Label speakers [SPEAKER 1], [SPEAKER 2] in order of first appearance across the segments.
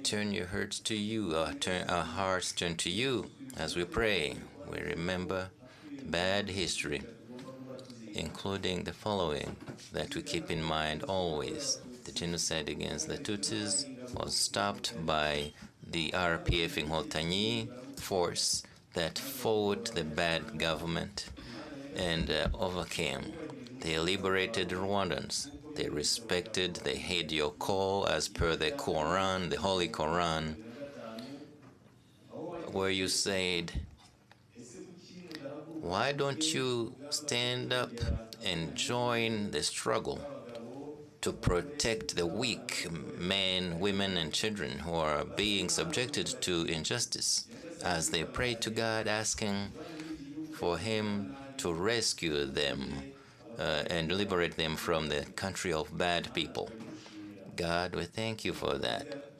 [SPEAKER 1] turn your hearts to you, our hearts turn to you as we pray. We remember bad history, including the following that we keep in mind always. The genocide against the Tutsis was stopped by the RPF in Inkotanyi force that fought the bad government and overcame. They liberated Rwandans. They respected, they heed your call as per the Quran, the Holy Quran, where you said, why don't you stand up and join the struggle to protect the weak men, women, and children who are being subjected to injustice, as they pray to God, asking for Him to rescue them and liberate them from the country of bad people. God, we thank you for that.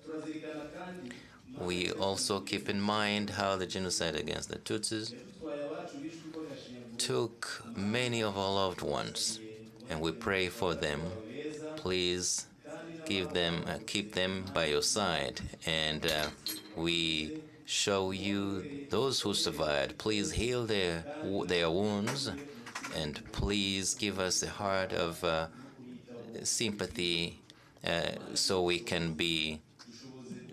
[SPEAKER 1] We also keep in mind how the genocide against the Tutsis took many of our loved ones, and we pray for them. Please keep them by your side, and we show you those who survived. Please heal their wounds, and please give us a heart of sympathy so we can be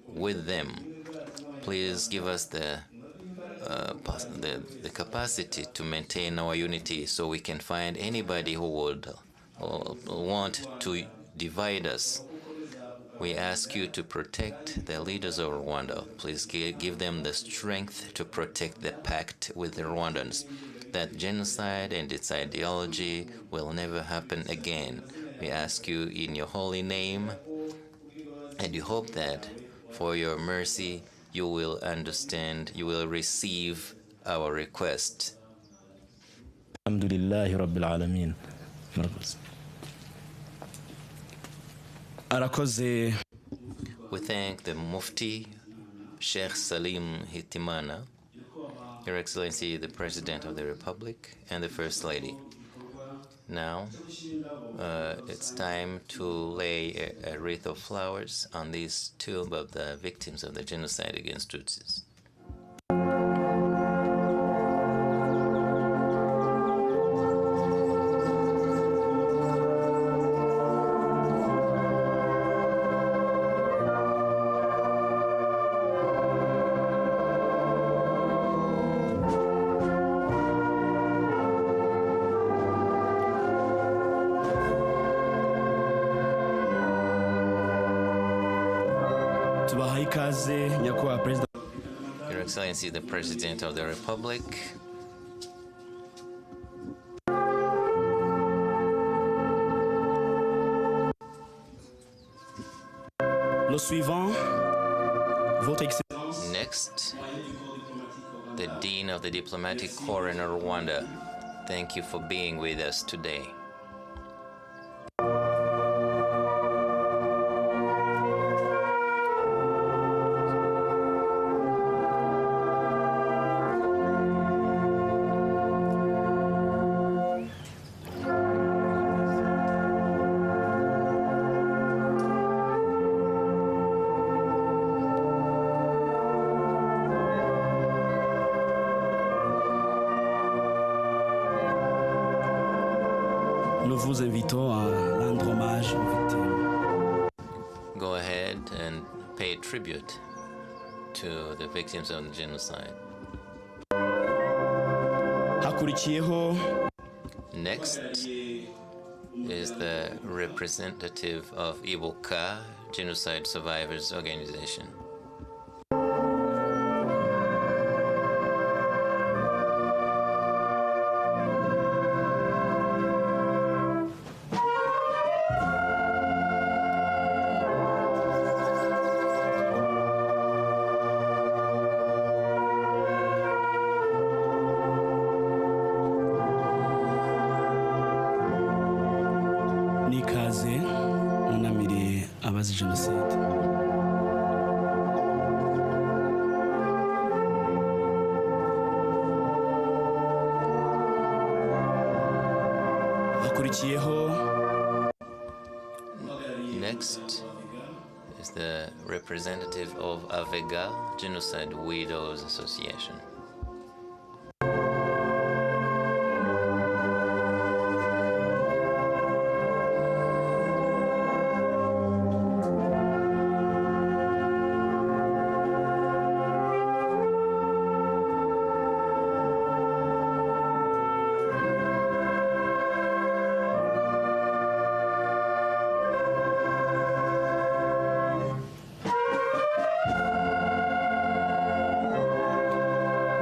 [SPEAKER 1] with them. Please give us the capacity to maintain our unity so we can find anybody who would want to divide us. We ask you to protect the leaders of Rwanda. Please give them the strength to protect the pact with the Rwandans, that genocide and its ideology will never happen again. We ask you in your holy name, and you hope that for your mercy you will understand, you will receive our request.
[SPEAKER 2] Alhamdulillahi Rabbil Alameen.
[SPEAKER 1] We thank the Mufti, Sheikh Salim Hitimana, Your Excellency, the President of the Republic, and the First Lady. Now, it's time to lay a wreath of flowers on this tomb of the victims of the genocide against Tutsis. Your Excellency, the President of the Republic. Next, the Dean of the Diplomatic Corps in Rwanda. Thank you for being with us today.
[SPEAKER 2] Nous vous invitons à rendre hommage aux victimes.
[SPEAKER 1] Go ahead and pay tribute to the victims of the genocide. Next is the representative of Kwibuka, Genocide Survivors Organization.
[SPEAKER 2] Nikaze munamire abazi Genocide.
[SPEAKER 1] Next is the representative of Avega Genocide Widows Association.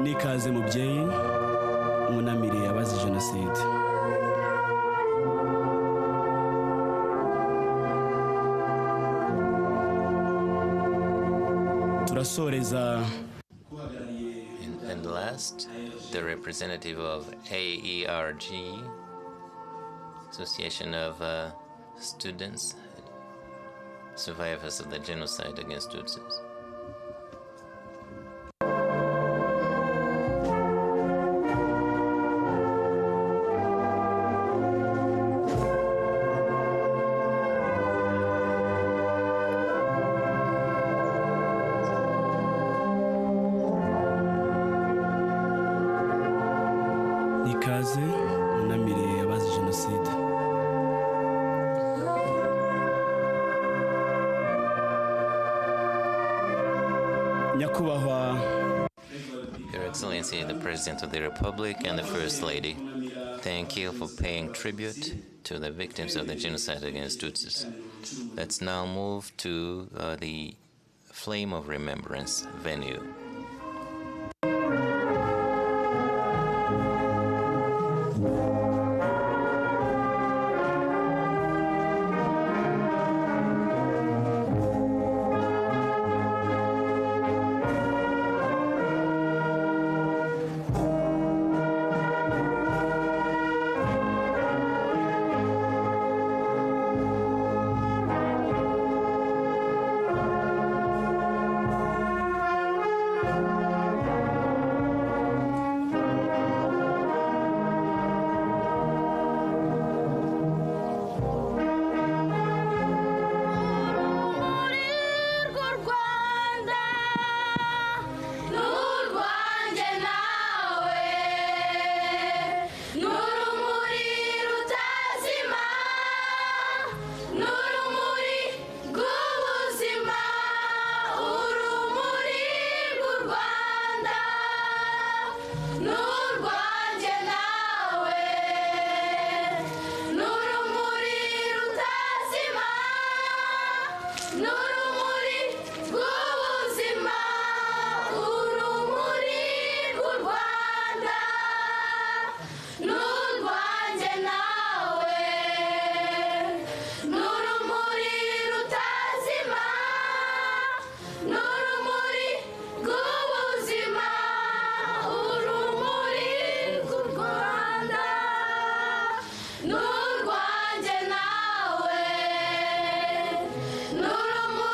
[SPEAKER 2] Nikaze mubyeyi munamiriye abazize Jenoside. Turasoreza.
[SPEAKER 1] And last, the representative of AERG, Association of Students, Survivors of the Genocide against Tutsis.
[SPEAKER 2] Nikaze munamiriye abazize Jenoside. Nyakubahwa
[SPEAKER 1] Your Excellency, the President of the Republic and the First Lady, thank you for paying tribute to the victims of the genocide against Tutsis. Let's now move to the Flame of Remembrance venue.
[SPEAKER 3] N'urwanjye nawe n'urumuri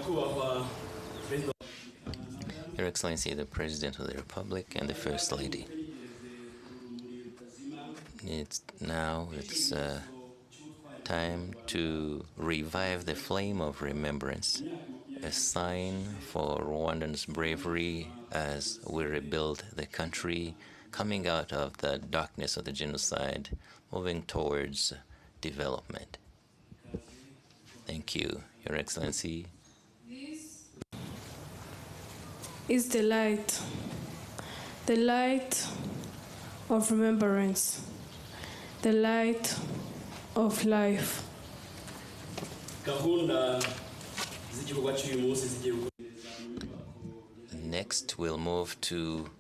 [SPEAKER 1] Your Excellency, the President of the Republic and the First Lady. It's time to revive the flame of remembrance, a sign for Rwandans' bravery as we rebuild the country, coming out of the darkness of the genocide, moving towards development. Thank you, Your Excellency.
[SPEAKER 3] Is the light of remembrance, the light of life.
[SPEAKER 1] Next, we'll move to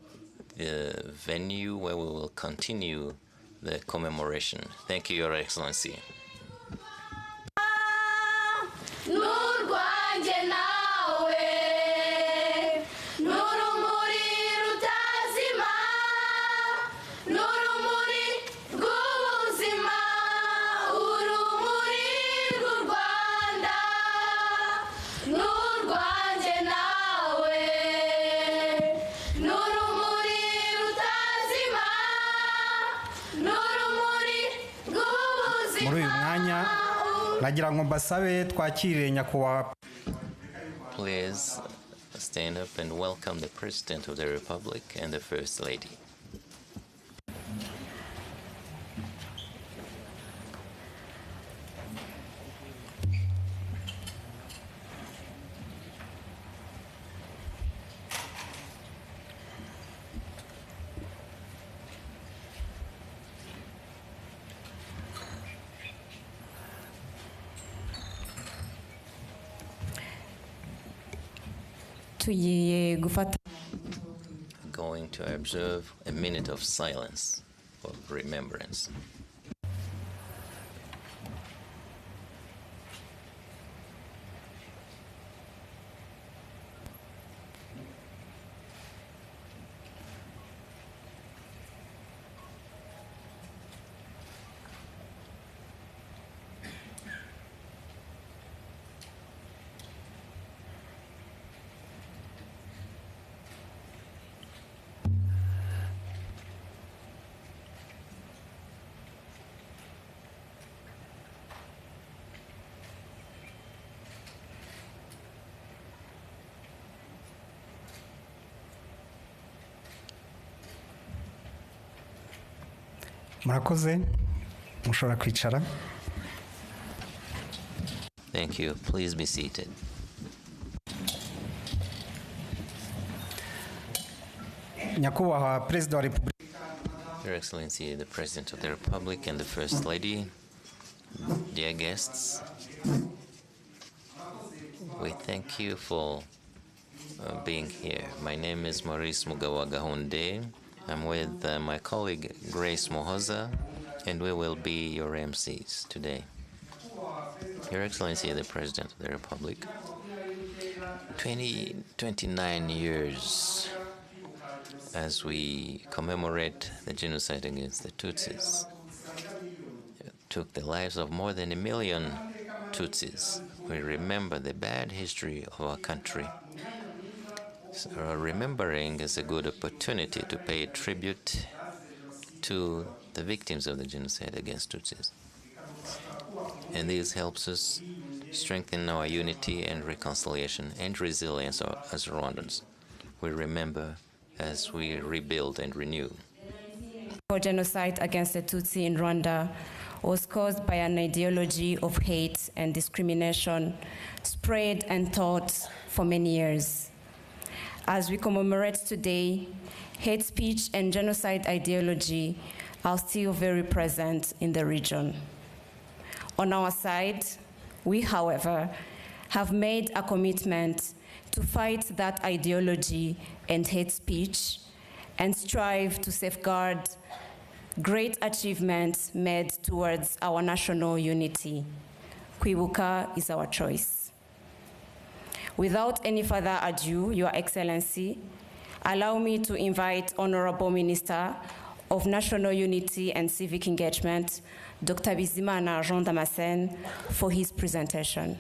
[SPEAKER 1] the venue where we will continue the commemoration. Thank you, Your Excellency. Please stand up and welcome the President of the Republic and the First Lady. Going to observe a minute of silence for remembrance.
[SPEAKER 4] Murakoze, mushobora kwicara.
[SPEAKER 1] Thank you. Please be seated.
[SPEAKER 4] Nyakubahwa Perezida wa Repubulika.
[SPEAKER 1] Your Excellency, the President of the Republic and the First Lady, dear guests, we thank you for being here. My name is Maurice Mugawa Gahonde. I'm with my colleague Grace Mohoza, and we will be your MCs today. Your Excellency, the President of the Republic, 29 years as we commemorate the genocide against the Tutsis. It took the lives of more than 1 million Tutsis. We remember the bad history of our country. So remembering is a good opportunity to pay tribute to the victims of the genocide against Tutsis. And this helps us strengthen our unity and reconciliation and resilience as Rwandans. We remember as we rebuild and renew.
[SPEAKER 5] Genocide against the Tutsi in Rwanda was caused by an ideology of hate and discrimination spread and taught for many years. As we commemorate today, hate speech and genocide ideology are still very present in the region. On our side, we, however, have made a commitment to fight that ideology and hate speech and strive to safeguard great achievements made towards our national unity. Kwibuka is our choice. Without any further ado, Your Excellency, allow me to invite Honorable Minister of National Unity and Civic Engagement, Dr. Bizimana Jean Damascene, for his presentation.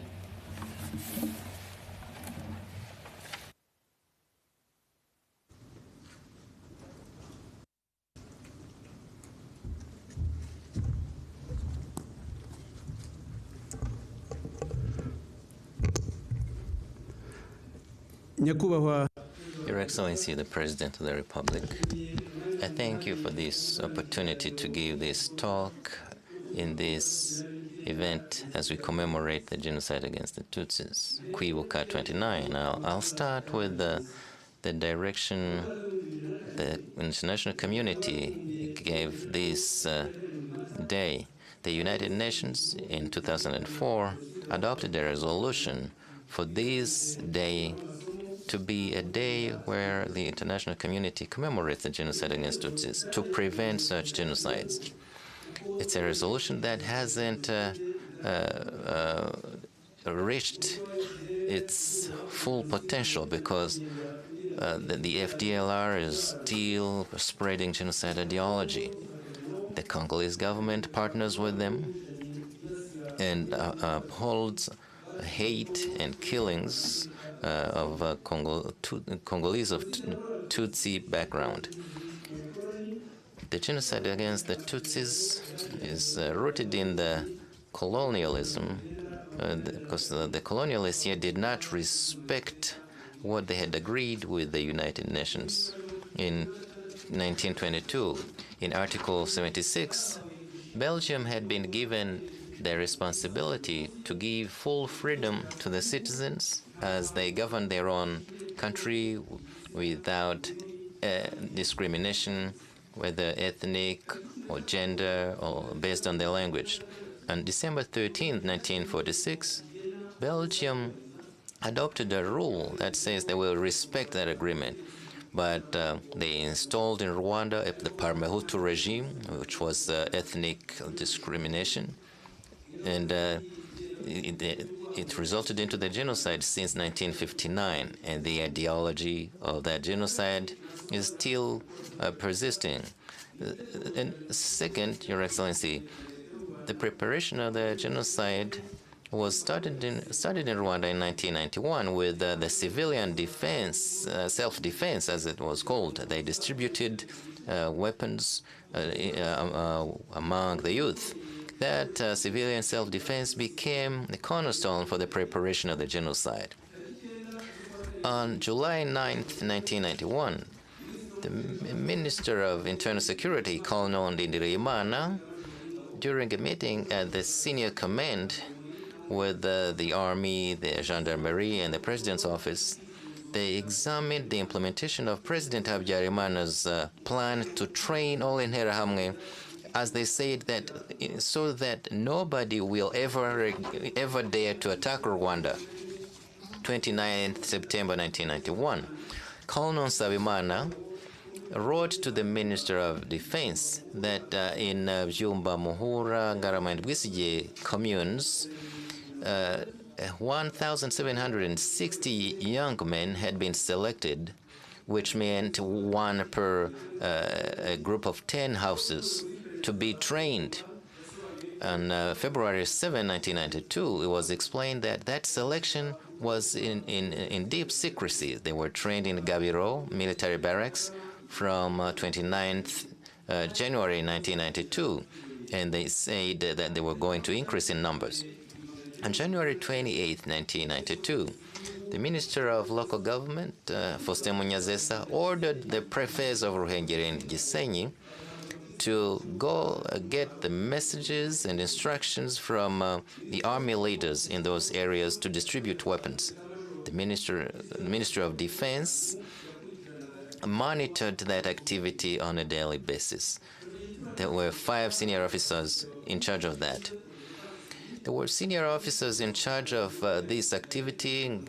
[SPEAKER 2] nyakubahwa
[SPEAKER 1] Your Excellency, the President of the Republic, I thank you for this opportunity to give this talk in this event as we commemorate the genocide against the Tutsis, Kwibuka 29. I'll start with the direction the international community gave this day. The United Nations in 2004 adopted a resolution for this day to be a day where the international community commemorates the genocide against Tutsis to prevent such genocides. It's a resolution that hasn't reached its full potential because the FDLR is still spreading genocide ideology. The Congolese government partners with them and upholds hate and killings of Congolese of Tutsi background. The genocide against the Tutsis is rooted in the colonialism, because the colonialists here did not respect what they had agreed with the United Nations. In 1922, in Article 76, Belgium had been given the responsibility to give full freedom to the citizens as they govern their own country without discrimination, whether ethnic or gender or based on their language. On December 13, 1946, Belgium adopted a rule that says they will respect that agreement. But they installed in Rwanda the Parmehutu regime, which was ethnic discrimination. And it resulted into the genocide since 1959. And the ideology of that genocide is still persisting. And second, Your Excellency, the preparation of the genocide was started in Rwanda in 1991 with the civilian defense, self-defense as it was called. They distributed weapons among the youth. That civilian self-defense became the cornerstone for the preparation of the genocide. On July 9th, 1991, the Minister of Internal Security, Colonel Ndindiriyimana, during a meeting at the senior command with the army, the gendarmerie, and the president's office, they examined the implementation of President Habyarimana's plan to train all Interahamwe, as they said, that so that nobody will ever dare to attack Rwanda. 29th September 1991, Colonel Nsabimana wrote to the Minister of Defense that in Byumba, Muhura, Ngarama, and Bwisige communes, 1,760 young men had been selected, which meant one per a group of 10 houses, to be trained. On February 7, 1992, it was explained that that selection was in deep secrecy. They were trained in Gabiro military barracks from 29th January 1992, and they said that they were going to increase in numbers. On January 28, 1992, the Minister of Local Government, Faustin Munyazesa, ordered the prefets of Ruhengeri and Gisenyi to go get the messages and instructions from the army leaders in those areas to distribute weapons. The Ministry of Defense monitored that activity on a daily basis. There were 5 senior officers in charge of that. There were senior officers in charge of this activity,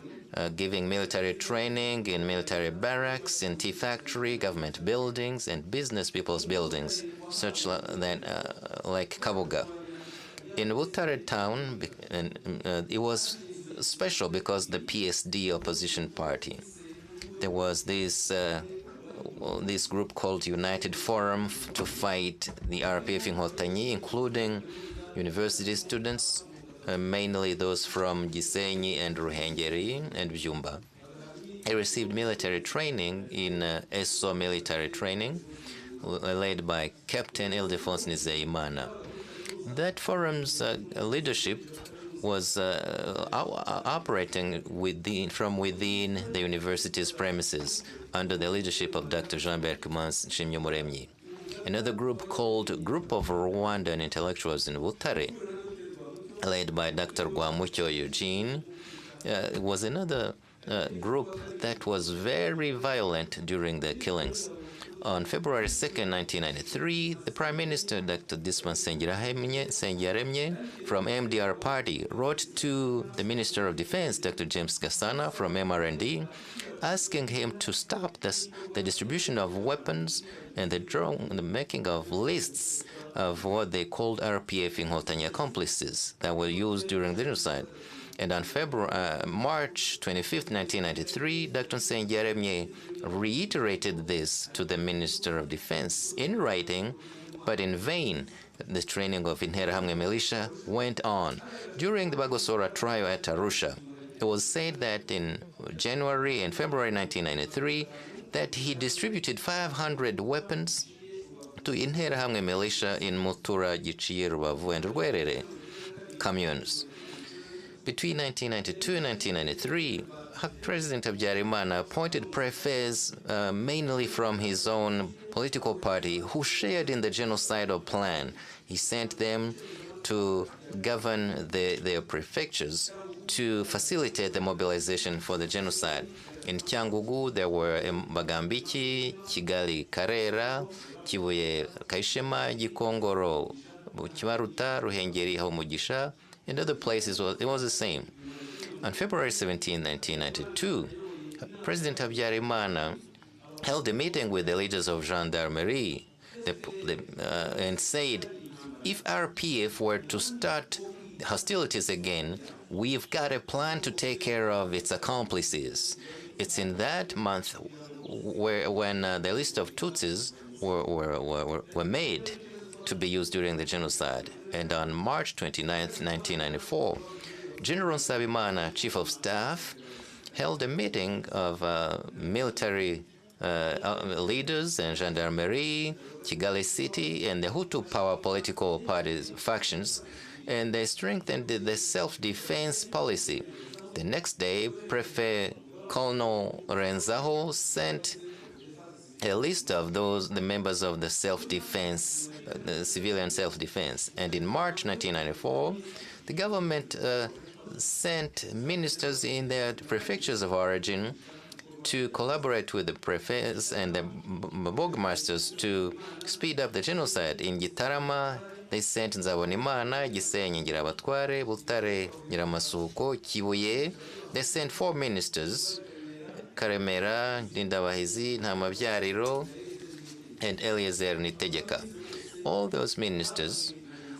[SPEAKER 1] giving military training in military barracks, in tea factory, government buildings, and business people's buildings, such like Kabuga. In Butare town, it was special because the PSD opposition party. There was this group called United Forum to fight the RPF in Hotanyi, including university students, mainly those from Gisenyi and Ruhengeri and Byumba. They received military training in ESO military training, led by Captain Ildefonse Nizeyimana. That forum's leadership was operating from within the university's premises under the leadership of Dr. Jean-Bert Nshimyumuremyi. Another group called Group of Rwandan Intellectuals in Butare, led by Dr. Rwamucyo Eugene, was another group that was very violent during the killings. On February 2nd, 1993, the Prime Minister, Dr. Dismas Sengyaremye from MDR Party, wrote to the Minister of Defense, Dr. James Gasana from MRND, asking him to stop the distribution of weapons and the making of lists of what they called RPF Inkotanyi accomplices that were used during the genocide. And on March 25, 1993, Dr. Sengyaremye reiterated this to the Minister of Defense in writing, but in vain. The training of Interahamwe militia went on. During the Bagosora trial at Arusha, it was said that in January and February 1993, that he distributed 500 weapons to Interahamwe militia in Mutura, Giciye, Rubavu, and Rwerere communes. Between 1992 and 1993, President Habyarimana appointed prefects mainly from his own political party who shared in the genocidal plan. He sent them to govern their prefectures to facilitate the mobilization for the genocide. In Cyangugu, there were Bagambiki, Kigali Karera, Kibuye Kaishema, Gikongoro, Kimaruta, Ruhengeri Haumugisha, and other places. It was the same. On February 17, 1992, President Habyarimana held a meeting with the leaders of gendarmerie and said, if RPF were to start hostilities again, we've got a plan to take care of its accomplices. It's in that month when the list of Tutsis were made to be used during the genocide. And on March 29, 1994, General Sabimana, Chief of Staff, held a meeting of military leaders and gendarmerie, Kigali City, and the Hutu power political parties factions, and they strengthened the self-defense policy. The next day, Prefect Colonel Renzaho sent a list of the members of the self-defense, the civilian self-defense. And in March 1994, the government sent ministers in their prefectures of origin to collaborate with the prefects and the burgomasters to speed up the genocide. In Gitarama, they sent Nzabonimana, Gisenyi, Ngirabatware, Butare, Nyiramasuko, Kibuye. They sent 4 ministers, Karemera, Ndindabahizi, Ntamabyariro, and Eliezer Nitegeka. All those ministers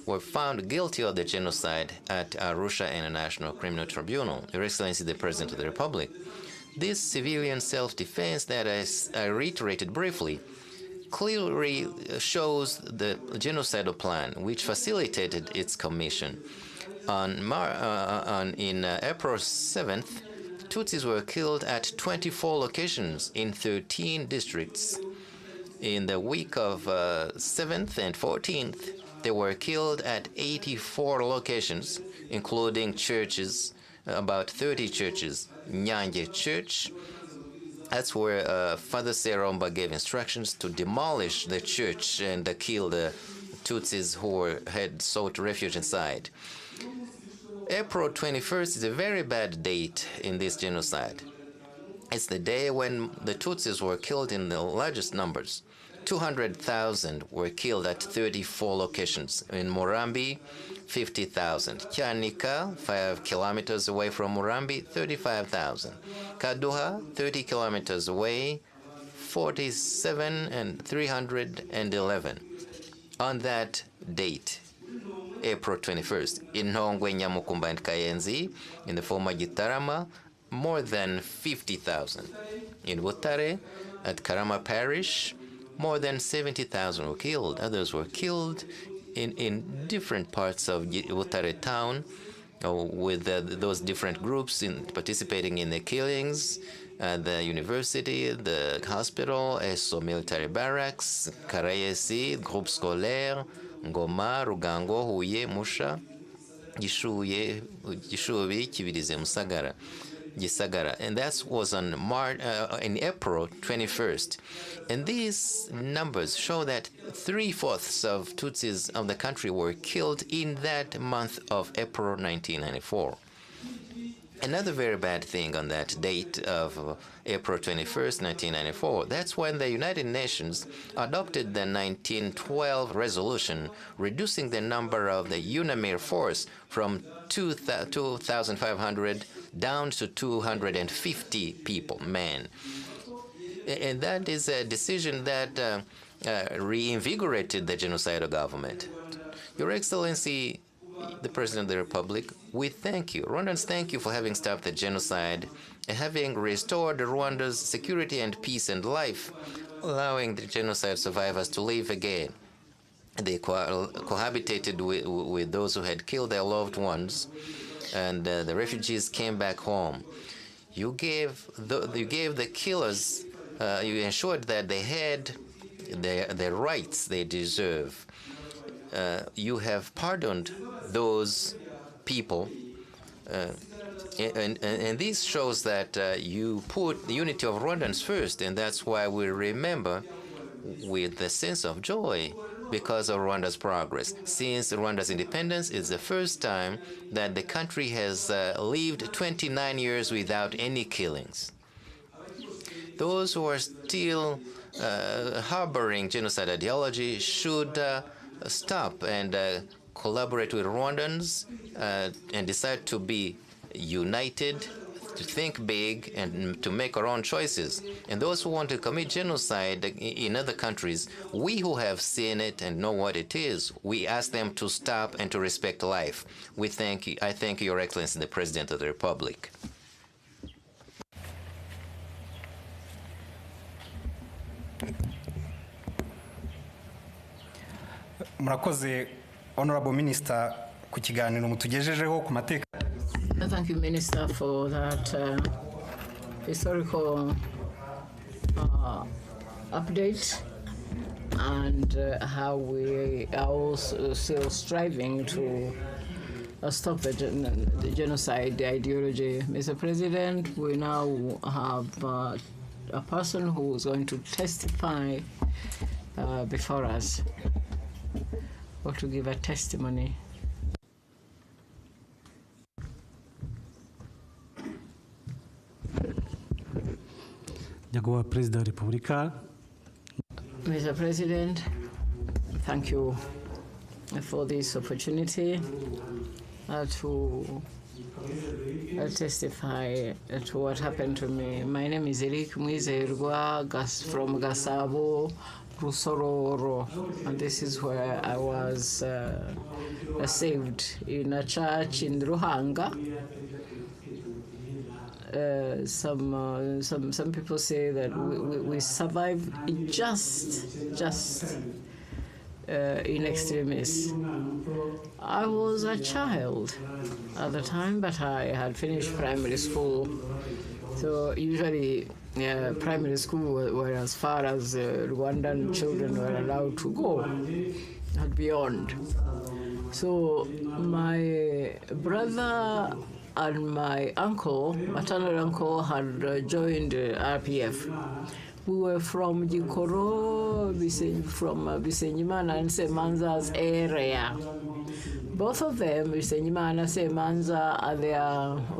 [SPEAKER 1] were found guilty of the genocide at Arusha International Criminal Tribunal. Your Excellency, the President of the Republic. This civilian self-defense that I reiterated briefly clearly shows the genocidal plan, which facilitated its commission. In April 7th, Tutsis were killed at 24 locations in 13 districts. In the week of 7th and 14th, they were killed at 84 locations, including churches, about 30 churches. Nyange Church, that's where Father Seromba gave instructions to demolish the church and kill the Tutsis who had sought refuge inside. April 21st is a very bad date in this genocide. It's the day when the Tutsis were killed in the largest numbers. 200,000 were killed at 34 locations. In Murambi, 50,000. Kyanika, 5 kilometers away from Murambi, 35,000. Kaduha, 30 kilometers away, 47 and 311. On that date, April 21st, in Ntongwe, Nyamukumba, and Kayenzi, in the former Gitarama, more than 50,000. In Butare, at Karama Parish, more than 70,000 were killed. Others were killed in different parts of Butare town, with those different groups participating in the killings. The university, the hospital, ESO military barracks, Karayesi, Groupe Scolaire, Ngoma, Rugango, Huye, Musha, Gishubi, Kibirize, Musagara, Gisagara, and that was on in April 21st. And these numbers show that 3/4 of Tutsis of the country were killed in that month of April 1994. Another very bad thing on that date of April 21st, 1994, that's when the United Nations adopted the 1912 resolution reducing the number of the UNAMIR force from 2,500 down to 250 people, men. And that is a decision that reinvigorated the genocidal government. Your Excellency, the President of the Republic, we thank you. Rwandans thank you for having stopped the genocide and having restored Rwanda's security and peace and life, allowing the genocide survivors to live again. They cohabitated with those who had killed their loved ones, and the refugees came back home. You gave the killers, you ensured that they had the rights they deserve. You have pardoned those people, and this shows that you put the unity of Rwandans first, and that's why we remember with a sense of joy because of Rwanda's progress. Since Rwanda's independence, it's the first time that the country has lived 29 years without any killings. Those who are still harboring genocide ideology should stop and collaborate with Rwandans and decide to be united, to think big, and to make our own choices. And those who want to commit genocide in other countries, we who have seen it and know what it is, we ask them to stop and to respect life. We thank you. I thank Your Excellency, the President of the Republic.
[SPEAKER 4] Murakoze, Honorable Minister, ku kiganiro mutugejejeho ku mateka.
[SPEAKER 6] Thank you, Minister, for that historical update and how we are also still striving to stop the genocide, the ideology. Mr. President, we now have a person who is going to testify before us, or to give a testimony. Mr. President, thank you for this opportunity to testify to what happened to me. My name is Eric Mwizerwa from Gasabo, Rusororo, and this is where I was saved in a church in Ruhanga. Some people say that we survived just in extremis. I was a child at the time, but I had finished primary school. So usually primary school were as far as Rwandan children were allowed to go, not beyond. So my brother and my uncle, maternal uncle, had joined RPF. We were from Jikoro, from Bisenyimana and Semanza's area. Both of them, Bisenyimana, Semanza, and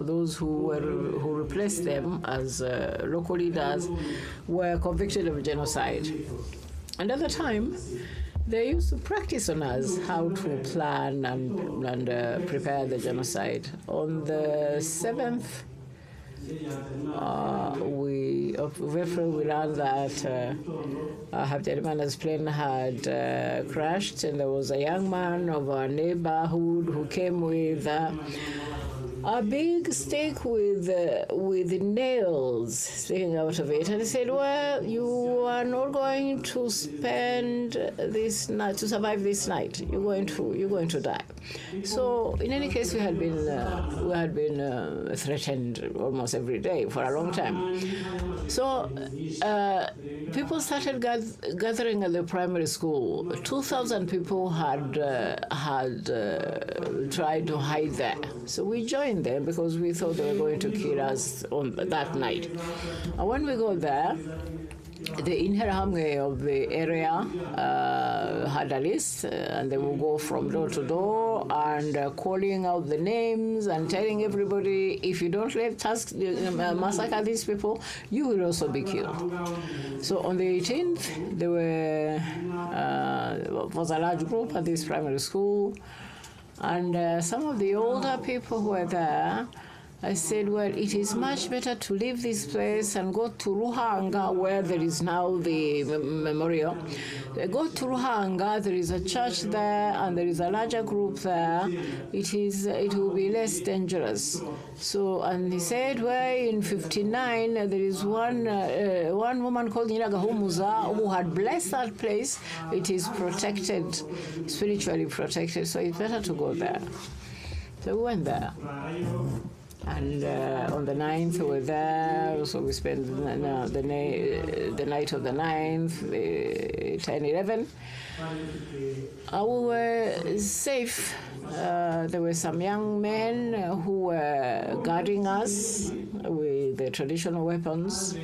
[SPEAKER 6] those who replaced them as local leaders, were convicted of genocide. And at the time, they used to practice on us how to plan and prepare the genocide. On the 7th of April, we learned that Habyarimana's plane had crashed, and there was a young man of our neighborhood who came with a big stick with nails sticking out of it, and he said, "Well, you are not going to spend this night to survive this night. You're going to die." So, in any case, we had been threatened almost every day for a long time. So, people started gathering at the primary school. 2,000 people had tried to hide there. So we joined them because we thought they were going to kill us on that night. And when we got there, the Interahamwe of the area had a list, and they would go from door to door and calling out the names and telling everybody, if you don't let us massacre these people, you will also be killed. So on the 18th, there was a large group at this primary school, and some of the older people who were there, I said, well, it is much better to leave this place and go to Ruhanga, where there is now the memorial. Go to Ruhanga, there is a church there, and there is a larger group there. It will be less dangerous. So, and he said, well, in 59, there is one woman called Nyiragahumuza who had blessed that place. It is protected, spiritually protected, so it's better to go there. So we went there. And on the 9th, we were there, so we spent the night of the 9th, 10-11. We were safe. There were some young men who were guarding us with the traditional weapons.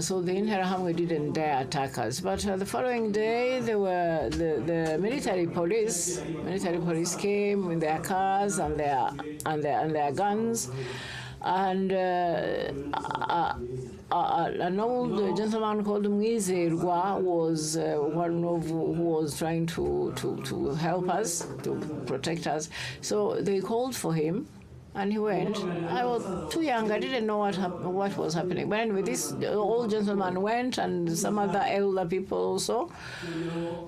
[SPEAKER 6] So the Interahamwe didn't dare attack us. But the following day, there were the military police. Military police came with their cars and their guns, and an old gentleman called Mwizerwa was one of who was trying to help us, to protect us. So they called for him, and he went. I was too young, I didn't know what was happening. But anyway, this old gentleman went, and some other elder people also.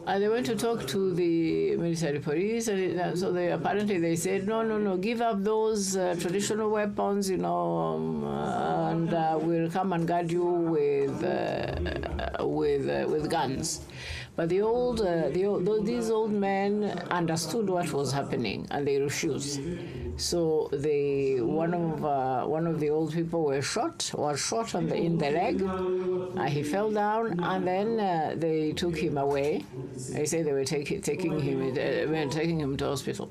[SPEAKER 6] And they went to talk to the military police, and so apparently they said, no, give up those traditional weapons, and we'll come and guard you with guns. But these old men understood what was happening, and they refused. So one of the old people was shot in the leg. He fell down, and then they took him away. They said they were taking him to hospital.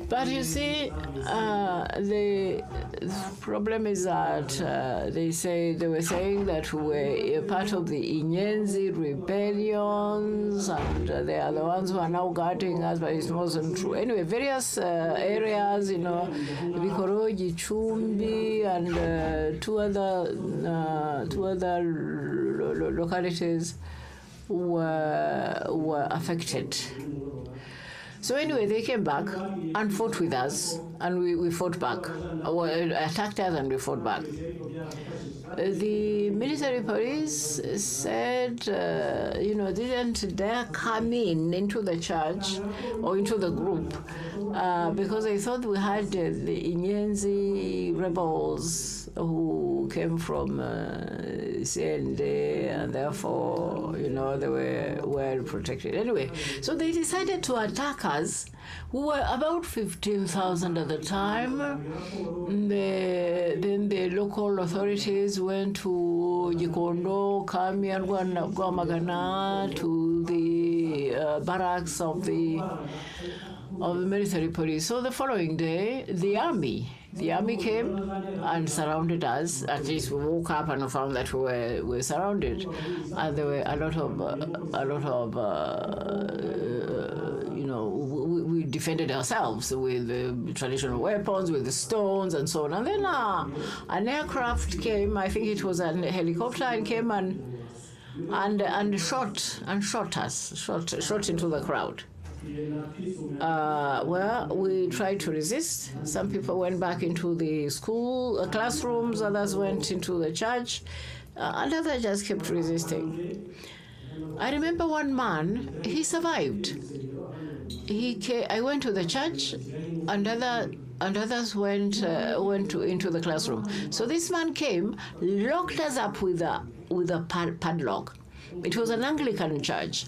[SPEAKER 6] But you see, the problem is that they were saying that we were part of the Inyenzi rebellions, and they are the ones who are now guarding us, but it wasn't true. Anyway, various areas, Vikoroji, Chumbi, and two other localities were affected. So anyway, they came back and fought with us, and we fought back. Attacked us, and we fought back. The military police said, didn't dare come into the church or into the group because they thought we had the Inyenzi rebels who came from CND, and therefore, they were well protected. Anyway, so they decided to attack us. We were about 15,000 at the time. Then the local authorities went to Gikondo, Kami, and Guamagana, to the barracks of the military police. So the following day, the army came and surrounded us. At least we woke up and found that we were surrounded, and there were a lot of we defended ourselves with traditional weapons, with the stones and so on. And then an aircraft came. I think it was a helicopter, and came and shot into the crowd. We tried to resist. Some people went back into the school classrooms, others went into the church, and others just kept resisting. I remember one man, he survived. I went to the church, and other and others went into the classroom. So this man came, locked us up with a padlock. It was an Anglican church.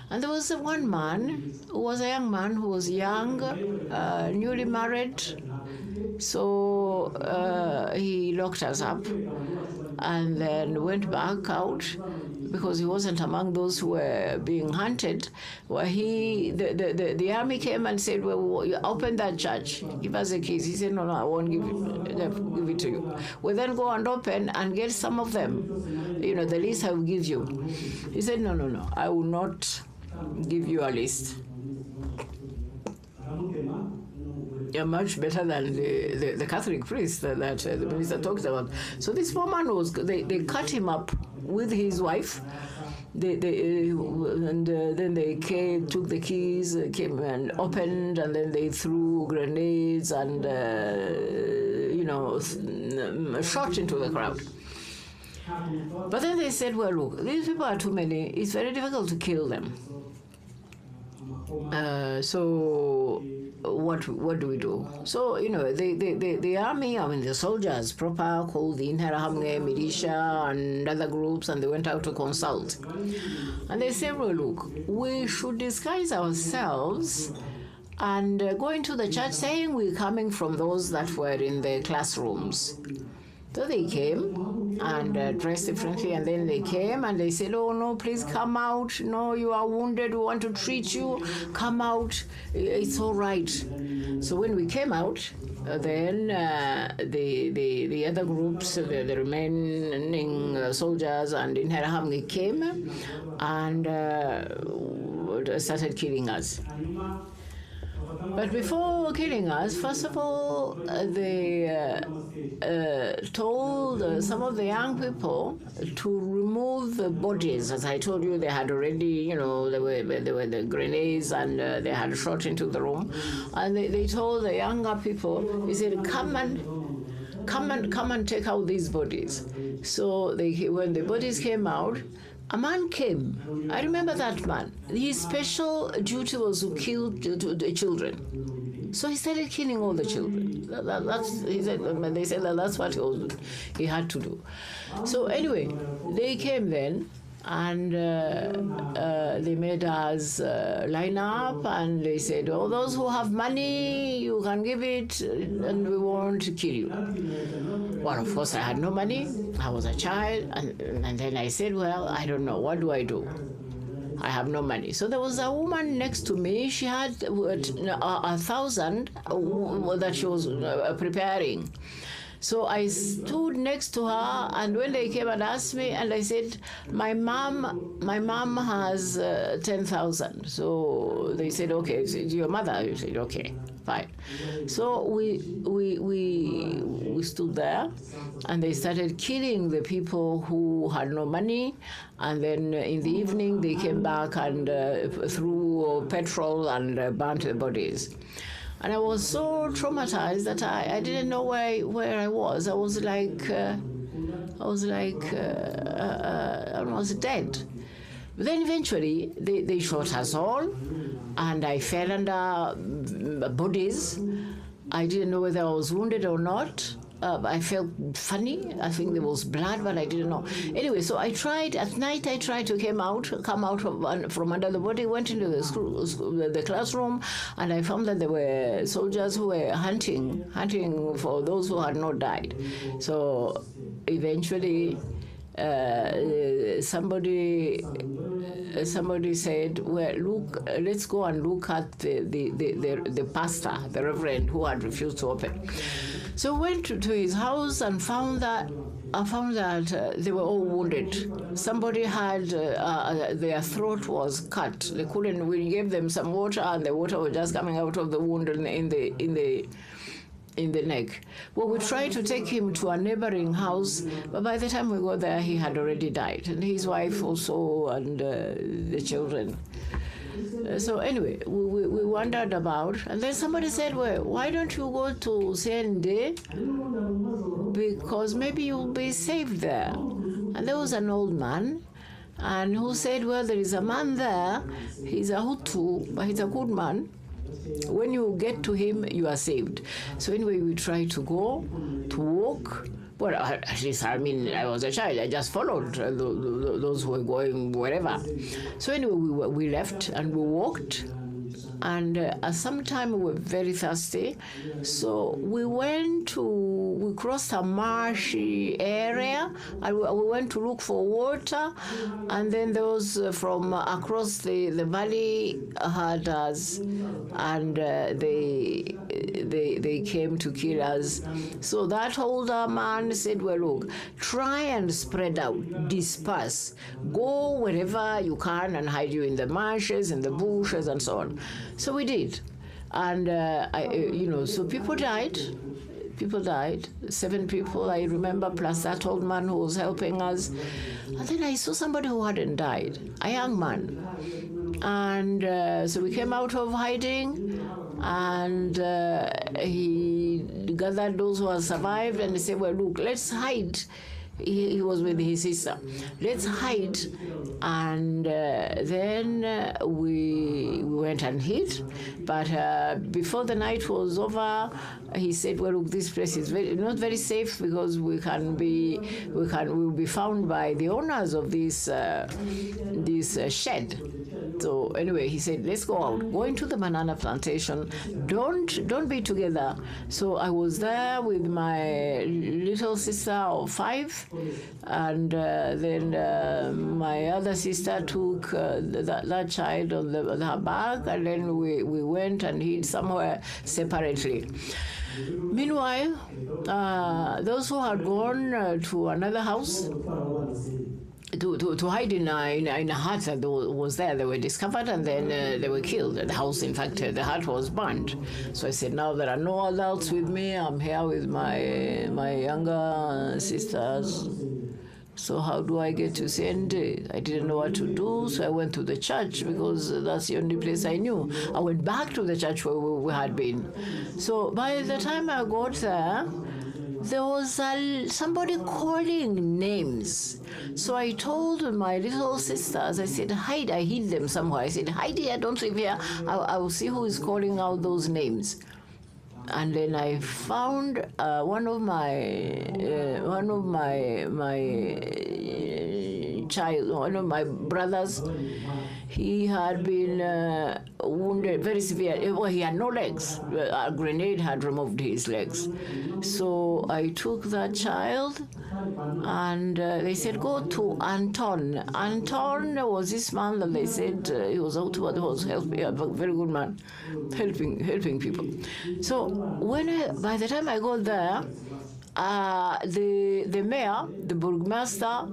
[SPEAKER 6] And there was one man who was a young man who was young, newly married. So he locked us up and then went back out because he wasn't among those who were being hunted. Where the army came and said, well, you open that church, give us the keys. He said, no, I won't give it to you. We then go and open and get some of them, the list I will give you. He said, no, I will not give you a list. You're much better than the Catholic priest that the minister talked about. So this poor man they cut him up with his wife. Then they took the keys, came and opened, and then they threw grenades and shot into the crowd. But then they said, well, look, these people are too many. It's very difficult to kill them. So what do we do? So, the army, the soldiers proper, called the Interahamwe, militia, and other groups, and they went out to consult. And they said, well, look, we should disguise ourselves and go into the church saying we're coming from those that were in the classrooms. So they came and dressed differently, and then they came and they said, oh, no, please come out. No, you are wounded. We want to treat you. Come out. It's all right. So when we came out, then the other groups, the remaining soldiers and Interahamwe came and started killing us. But before killing us, first of all, they told some of the young people to remove the bodies. As I told you, they had already, there were the grenades and they had shot into the room. And they told the younger people, they said, come and take out these bodies. So when the bodies came out, a man came. I remember that man. His special duty was to kill the children. So he started killing all the children. They said that's what he had to do. So anyway, they came then, and they made us line up, and they said, oh, those who have money, you can give it, and we won't kill you. Well, of course, I had no money. I was a child, and then I said, well, I don't know. What do I do? I have no money. So there was a woman next to me. She had 1,000 that she was preparing. So I stood next to her, and when they came and asked me, and I said, my mom has 10,000. So they said, okay, it's your mother. I said, okay, fine. So we stood there, and they started killing the people who had no money. And then in the evening, they came back and threw petrol and burnt the bodies. And I was so traumatized that I didn't know where I was. I was like I was dead. But then eventually they shot us all, and I fell under bodies. I didn't know whether I was wounded or not. I felt funny. I think there was blood, but I didn't know. Anyway, so I tried, at night I tried to come out from under the body, went into the classroom, and I found that there were soldiers who were hunting for those who had not died. So eventually somebody said, well, look, let's go and look at the pastor, the reverend, who had refused to open. So we went to his house and found that they were all wounded. Somebody had their throat was cut. They couldn't. We gave them some water, and the water was just coming out of the wound in the neck. Well, we tried to take him to a neighboring house, but by the time we got there, he had already died, and his wife also, and the children. So anyway, we wandered about, and then somebody said, well, why don't you go to Sende, because maybe you'll be safe there. And there was an old man, and who said, well, there is a man there, he's a Hutu, but he's a good man, when you get to him, you are saved. So anyway, we tried to go, to walk. Well, at least, I mean, I was a child. I just followed those who were going wherever. So anyway, we left and we walked. And at some time we were very thirsty. So we crossed a marshy area and we went to look for water. And then those from across the valley heard us, and they came to kill us. So that older man said, well, look, try and spread out, disperse, go wherever you can and hide you in the marshes, in the bushes, and so on. So we did. And, so people died. 7 people, I remember, plus that old man who was helping us. And then I saw somebody who hadn't died, a young man. And so we came out of hiding, and he gathered those who had survived, and he said, well, look, let's hide. He was with his sister. Let's hide. And then we went and hid. But before the night was over, he said, well, look, this place is not very safe, because we will be found by the owners of this shed. So anyway, he said, let's go out, go into the banana plantation, don't be together. So I was there with my little sister of 5, and then my other sister took that child on her back, and then we went and hid somewhere separately. Meanwhile, those who had gone to another house to hide in a hut that was there, they were discovered, and then they were killed. The house, in fact, the hut was burned. So I said, now there are no adults with me. I'm here with my younger sisters. So how do I get to send? I didn't know what to do, so I went to the church, because that's the only place I knew. I went back to the church where we had been. So by the time I got there was somebody calling names. So I told my little sisters, I said, hide. I hid them somewhere. I said, hide here, don't live here. I will see who is calling out those names. And then I found one of my brothers. He had been wounded very severely. Well, he had no legs. A grenade had removed his legs. So I took that child, and they said, go to Anton. Anton was this man that they said he was outward, was helping, a very good man, helping people. So by the time I got there, the mayor, the burgmaster,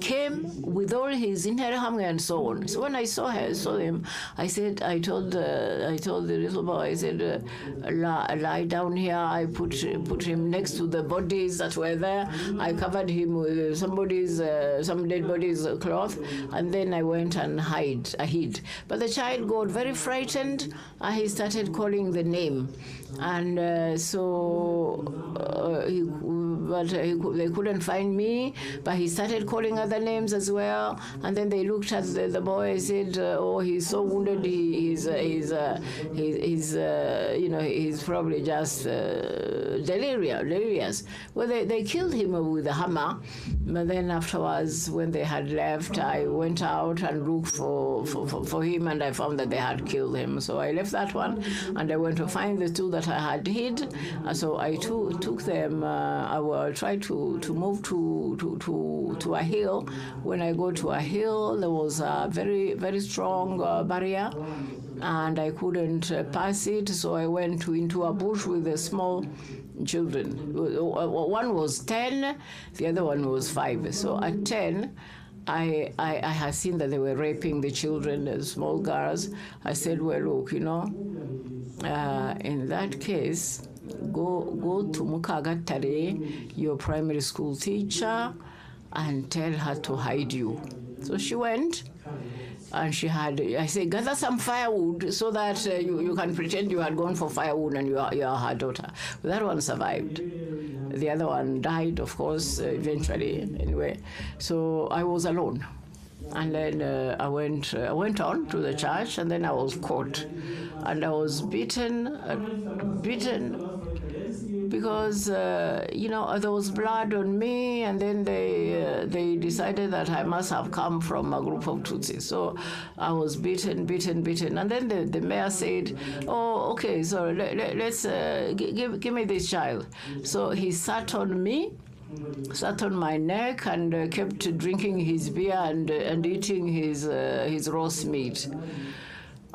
[SPEAKER 6] came with all his inherhamwe and so on. So when I saw him, I told the little boy, I said, lie down here. I put him next to the bodies that were there. I covered him with some dead body's cloth, and then I went and hid. But the child got very frightened, and he started calling the name, and they couldn't find me, but he started calling other names as well. And then they looked at the boy and said, oh, he's so wounded, he's probably just delirious. Well, they killed him with a hammer. But then afterwards, when they had left, I went out and looked for him, and I found that they had killed him. So I left that one, and I went to find the 2 that I had hid. So I took them. I will try to move to a hill. When I go to a hill, there was a very, very strong barrier, and I couldn't pass it. So I went into a bush with the small children. One was 10, the other one was 5. So at 10, I had seen that they were raping the children, the small girls. I said, well, look, in that case, go to Mukagatare, your primary school teacher, and tell her to hide you. So she went, and I said, gather some firewood so that you can pretend you had gone for firewood and you are her daughter. Well, that one survived. The other one died, of course, eventually, anyway. So I was alone. And then I went on to the church, and then I was caught. And I was beaten because, there was blood on me, and then they decided that I must have come from a group of Tutsi. So I was beaten. And then the mayor said, oh, okay, so let's give me this child. So he sat on my neck and kept drinking his beer and eating his roast meat.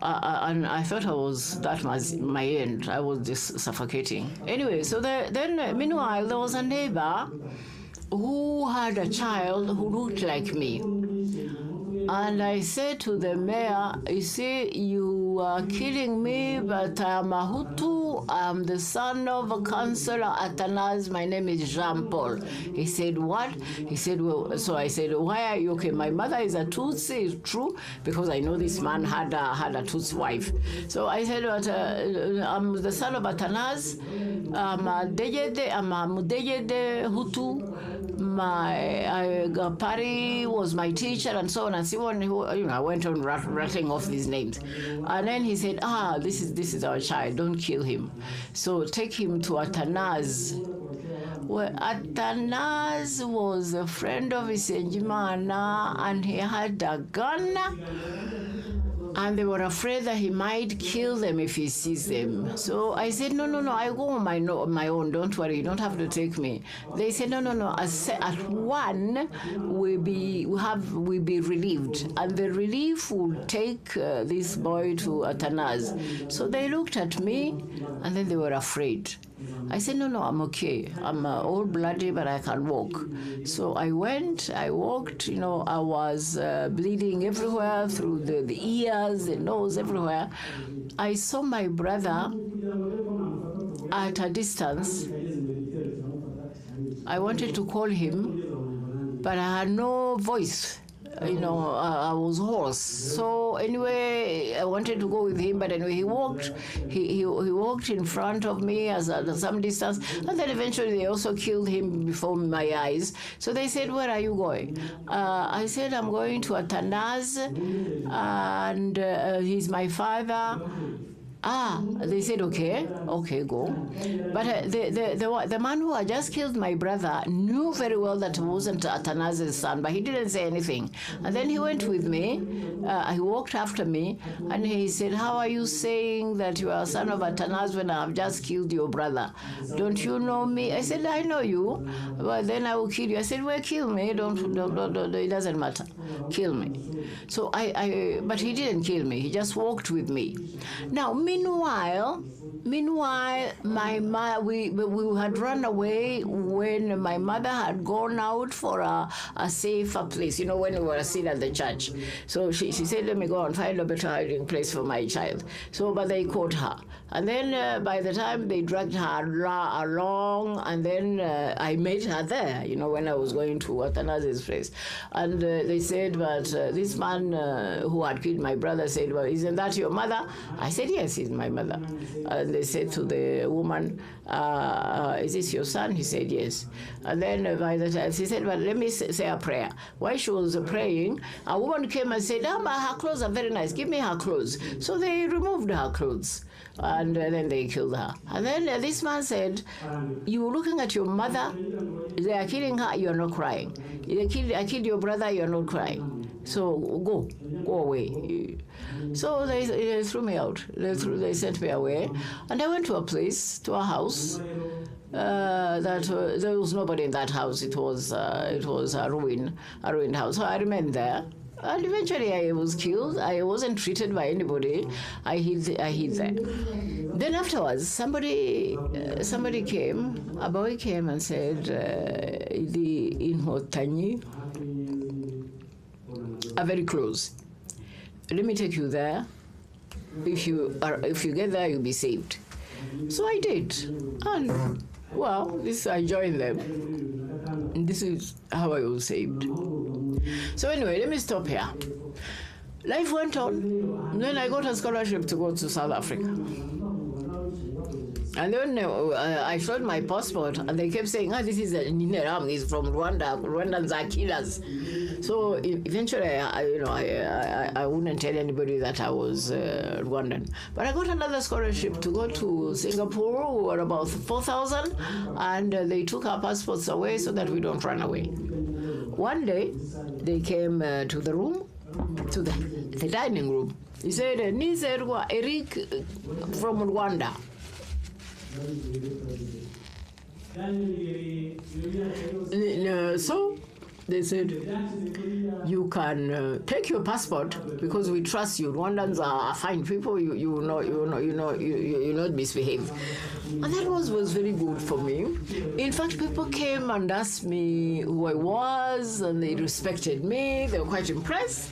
[SPEAKER 6] And I thought that was my end. I was just suffocating. Anyway, so then meanwhile, there was a neighbor who had a child who looked like me. And I said to the mayor, you see, you are killing me, but I am a Hutu. I am the son of a councillor Atanas. My name is Jean-Paul. He said, what? He said, well, so I said, why are you okay? My mother is a Tutsi, it's true, because I know this man had a Tutsi wife. So I said, but I'm the son of Atanas. I'm a Mudejede Hutu. My Pari was my teacher, and so on and so on. I went on rattling off these names, and then he said, this is our child. Don't kill him. So take him to Atanaz. Well, Atanaz was a friend of Isenjimana, and he had a gun. And they were afraid that he might kill them if he sees them. So I said, no, I go on my own. Don't worry, you don't have to take me. They said, no. At 1, we'll be relieved, and the relief will take this boy to Atanaz. So they looked at me, and then they were afraid. I said, no, I'm okay. I'm old bloody, but I can walk. So I walked, I was bleeding everywhere, through the ears, the nose, everywhere. I saw my brother at a distance. I wanted to call him, but I had no voice. I was hoarse. So anyway, I wanted to go with him, but anyway, he walked in front of me at some distance, and then eventually they also killed him before my eyes. So they said, where are you going? I said, I'm going to Atanaz, and he's my father. They said, okay, go. But the man who had just killed my brother knew very well that it wasn't Atanaz's son, but he didn't say anything. And then he went with me. He walked after me, and he said, how are you saying that you are a son of Atanaz when I have just killed your brother? Don't you know me? I said, I know you, but then I will kill you. I said, well, kill me. Don't, it doesn't matter. Kill me. So but he didn't kill me. He just walked with me. Now, Meanwhile, we had run away when my mother had gone out for a safer place, when we were still at the church. So she said, let me go and find a better hiding place for my child. So, but they caught her. And then by the time they dragged her along, and then I met her there, when I was going to Atanaz's place. And they said, but this man who had killed my brother said, well, isn't that your mother? I said, yes, he's my mother. And they said to the woman, is this your son? He said, yes. And then by the time, she said, well, let me say a prayer. While she was praying, a woman came and said, her clothes are very nice. Give me her clothes. So they removed her clothes. And then they killed her. And then this man said, you were looking at your mother, they are killing her, you are not crying. I killed your brother, you are not crying. So go away. So they threw me out. They sent me away. And I went to a house. There was nobody in that house. It was a ruined house. So I remained there. And eventually I was killed. I wasn't treated by anybody. I hid there. Then afterwards, somebody came, a boy came and said, in Hotanyi are very close. Let me take you there. If you get there, you'll be saved. So I did. And, I joined them. And this is how I was saved. So anyway, let me stop here. Life went on. Then I got a scholarship to go to South Africa. And then I showed my passport, and they kept saying, this is Nineram, he's from Rwanda. Rwandans are killers. So eventually, I wouldn't tell anybody that I was Rwandan. But I got another scholarship to go to Singapore. We were about 4,000, and they took our passports away so that we don't run away. One day, they came to the room, to the dining room. He said, Nizerwa Eric from Rwanda. So they said, you can take your passport because we trust you. Rwandans are fine people. You not misbehave. And that was very good for me. In fact, people came and asked me who I was, and they respected me. They were quite impressed.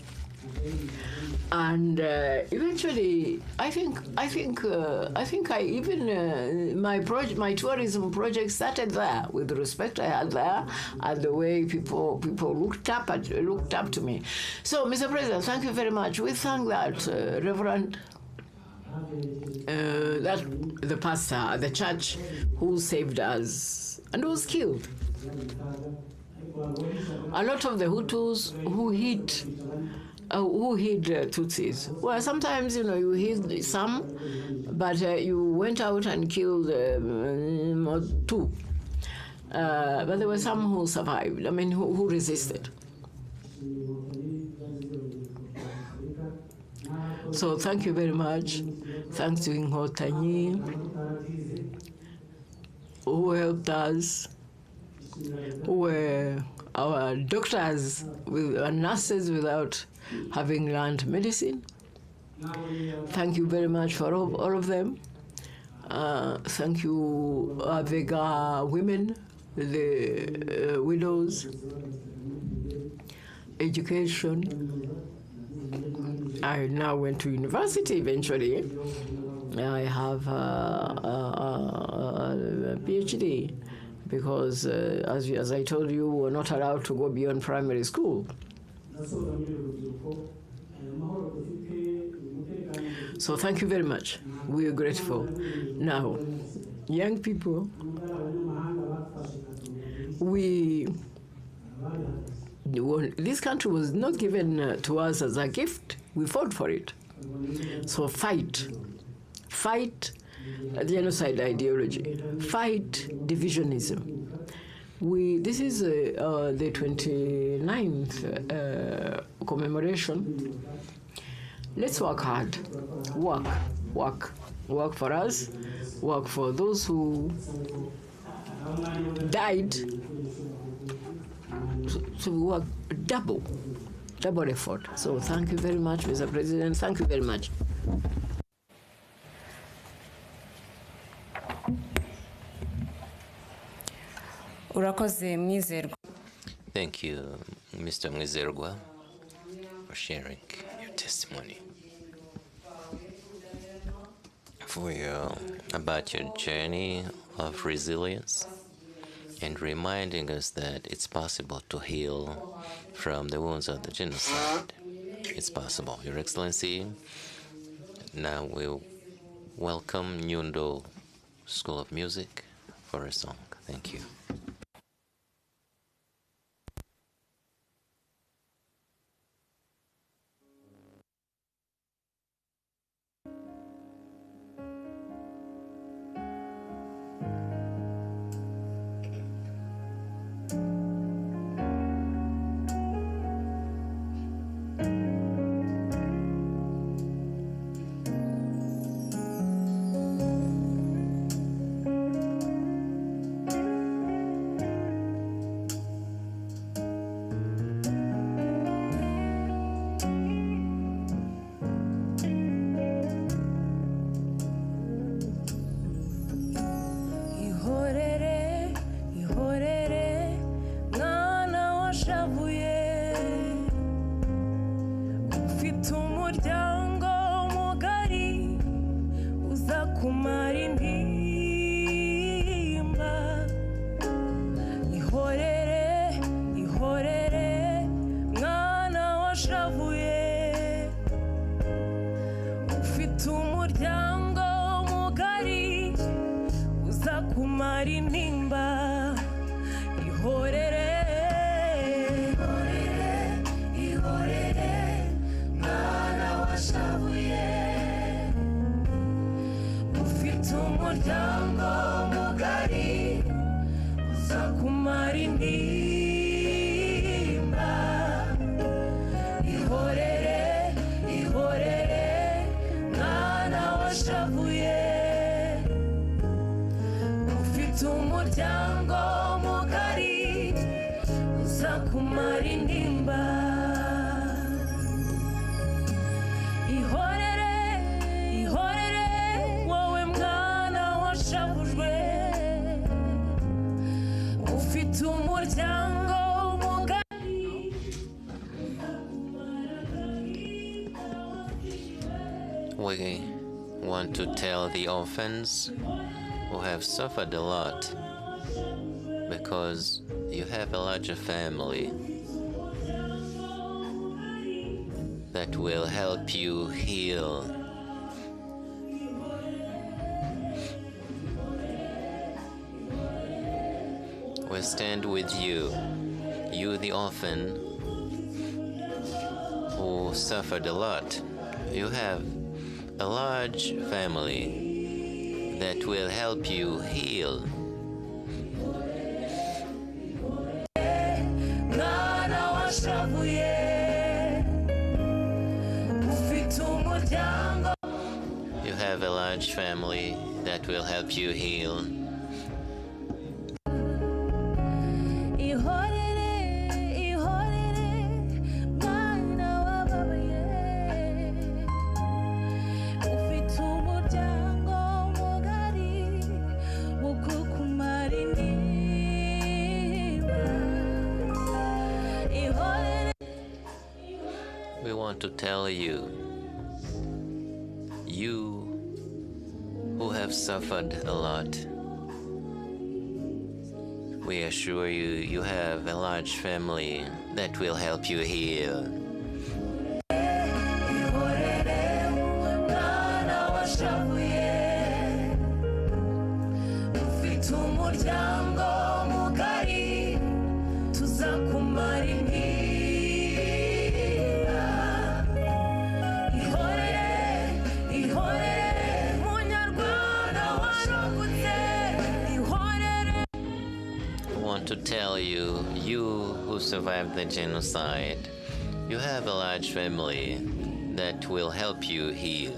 [SPEAKER 6] And eventually, I think I even my tourism project started there with the respect I had there and the way people looked up to me. So, Mr. President, thank you very much. We thank that Reverend, that the pastor at the church who saved us and was killed. A lot of the Hutus who hid Tutsis. Well, sometimes, you hid some, but you went out and killed 2. But there were some who survived, who resisted. So thank you very much. Thanks to Inhotanyi, who helped us, who were our doctors and nurses without having learned medicine. Thank you very much for all of them. Thank you, Vega women, the widows, education. I now went to university eventually. I have a PhD because, as I told you, we're not allowed to go beyond primary school. So thank you very much. We are grateful. Now, young people, this country was not given to us as a gift. We fought for it. So fight genocide ideology, fight divisionism. This is the 29th commemoration. Let's work hard. Work for us. Work for those who died. So we work double effort. So thank you very much, Mr. President. Thank you very much.
[SPEAKER 1] Thank you, Mr. Mwizerwa, for sharing your testimony, about your journey of resilience and reminding us that it's possible to heal from the wounds of the genocide. It's possible. Your Excellency, now we'll welcome Nyundo School of Music for a song. Thank you.
[SPEAKER 7] tuzakumara intimba. Ihorere, ihorere, wowe mwana washavujwe, ufite umuryango mugari.
[SPEAKER 1] We want to tell the orphans who have suffered a lot, because you have a larger family that will help you heal. We stand with you, you the orphan who suffered a lot. You have a large family that will help you heal. You have a large family that will help you heal. We want to tell you, you who have suffered a lot, we assure you, you have a large family that will help you heal. To tell you, you who survived the genocide, you have a large family that will help you heal.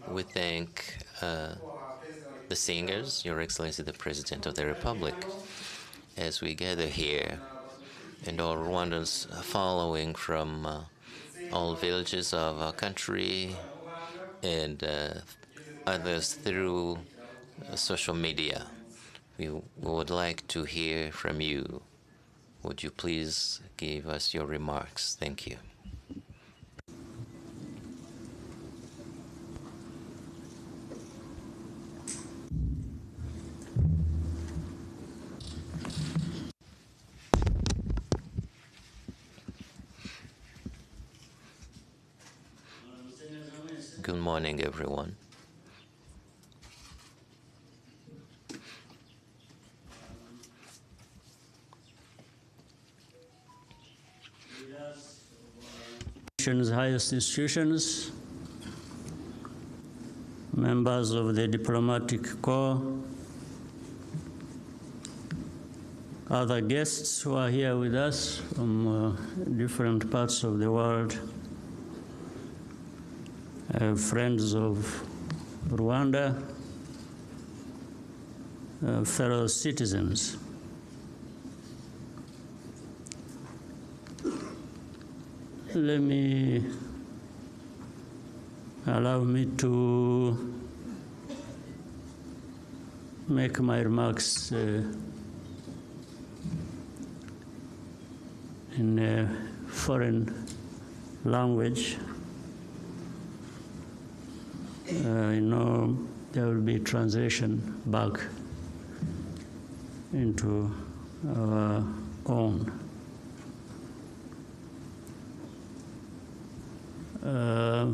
[SPEAKER 1] We thank the singers, Your Excellency the President of the Republic, as we gather here, and all Rwandans following from all villages of our country and others through social media. We would like to hear from you. Would you please give us your remarks? Thank you. Good morning, everyone.
[SPEAKER 8] Nation's highest institutions, members of the diplomatic corps, other guests who are here with us from different parts of the world, friends of Rwanda, fellow citizens. Allow me to make my remarks in a foreign language. There will be translation back into our own.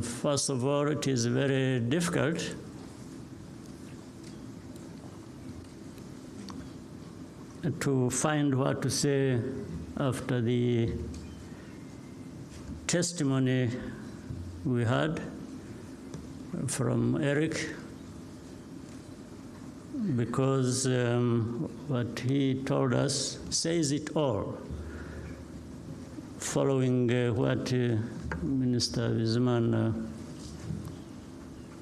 [SPEAKER 8] First of all, it is very difficult to find what to say after the testimony we had from Eric, because what he told us says it all. following what Minister Bizimana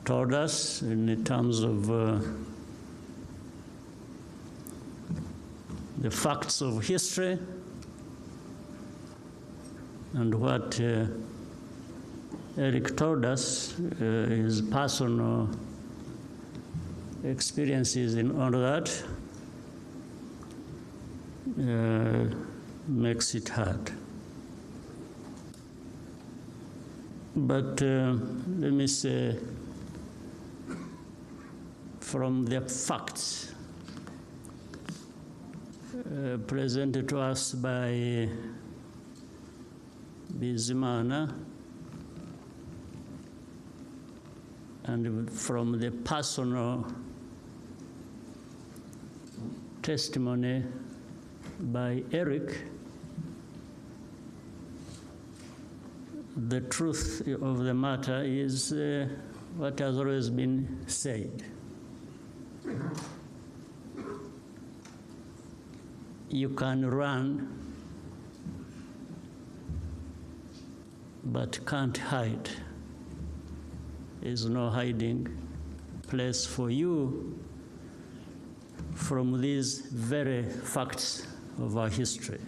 [SPEAKER 8] told us in terms of the facts of history and what Eric told us, his personal experiences in all that, makes it hard. But let me say, from the facts presented to us by Bizimana, and from the personal testimony by Eric, the truth of the matter is what has always been said. You can run, but can't hide. There's no hiding place for you from these very facts of our history.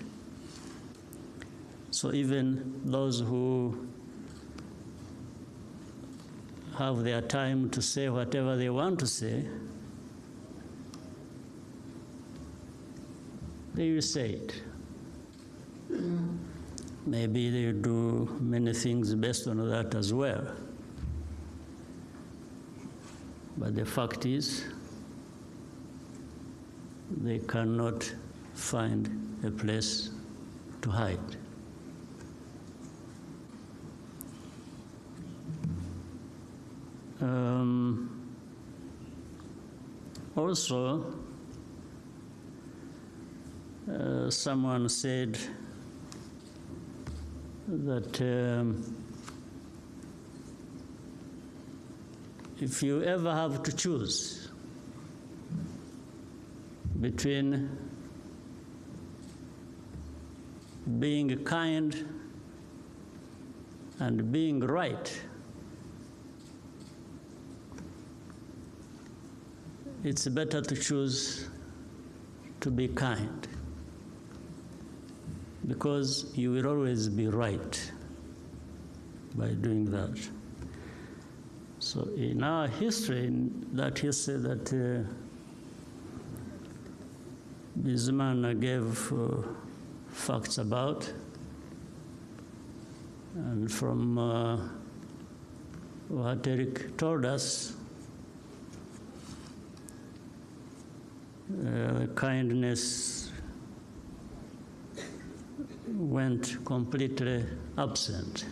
[SPEAKER 8] So even those who have their time to say whatever they want to say, they will say it. Maybe they do many things based on that as well. But the fact is, they cannot find a place to hide. Also, someone said that if you ever have to choose between being kind and being right, it's better to choose to be kind, because you will always be right by doing that. So in our history, in that history that Bizimana gave facts about, and from what Eric told us, kindness went completely absent.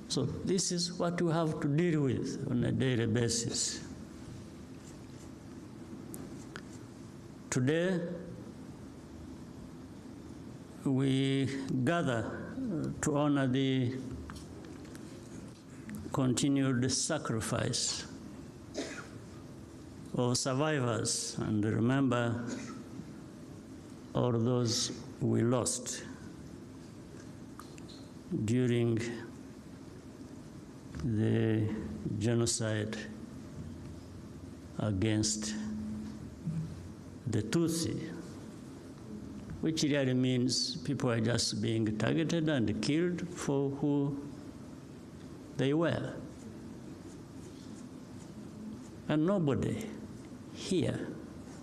[SPEAKER 8] So this is what we have to deal with on a daily basis. Today, we gather to honor the continued sacrifice of survivors and remember all those we lost during the genocide against the Tutsi, which really means people are just being targeted and killed for who they were. And nobody here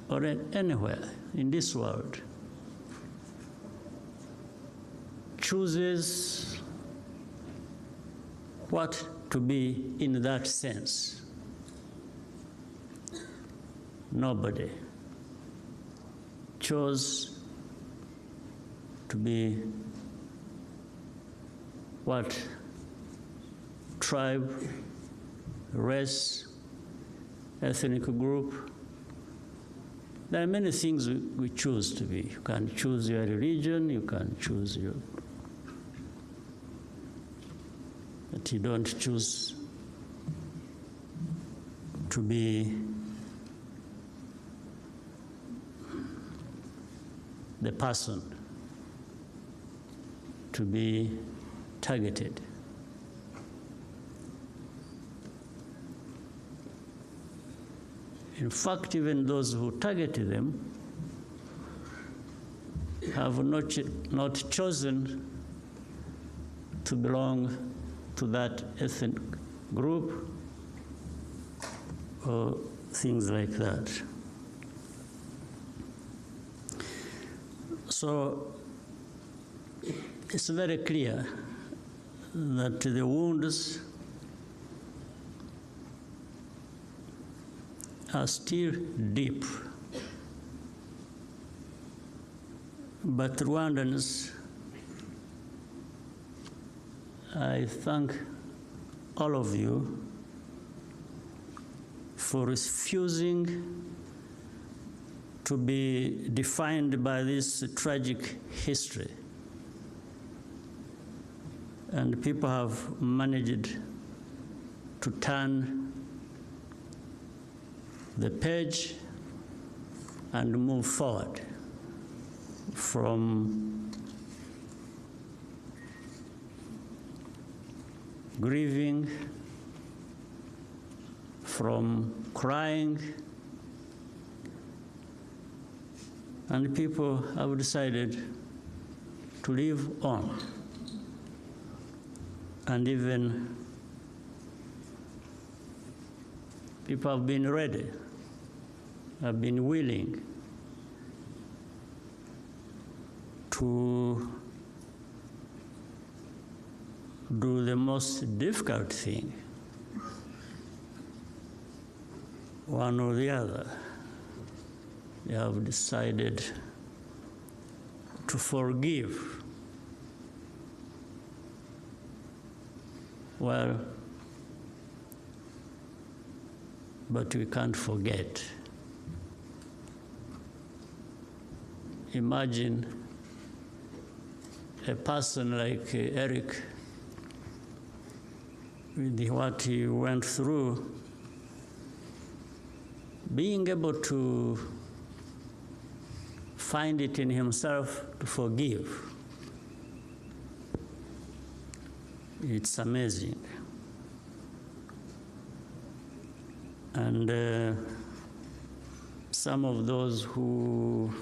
[SPEAKER 8] or anywhere in this world chooses what to be in that sense. Nobody chose to be what tribe, race, ethnic group. There are many things we choose to be. You can choose your religion, you can choose your, but you don't choose to be the person to be targeted. In fact, even those who targeted them have not chosen to belong to that ethnic group or things like that. So it's very clear that the wounds are still deep. But Rwandans, I thank all of you for refusing to be defined by this tragic history. And people have managed to turn the page and move forward from grieving, from crying, and people have decided to live on. And even people have been ready, have been willing to do the most difficult thing, one or the other. They have decided to forgive. Well, but we can't forget. Imagine a person like Eric, with what he went through, being able to find it in himself to forgive. It's amazing. And some of those who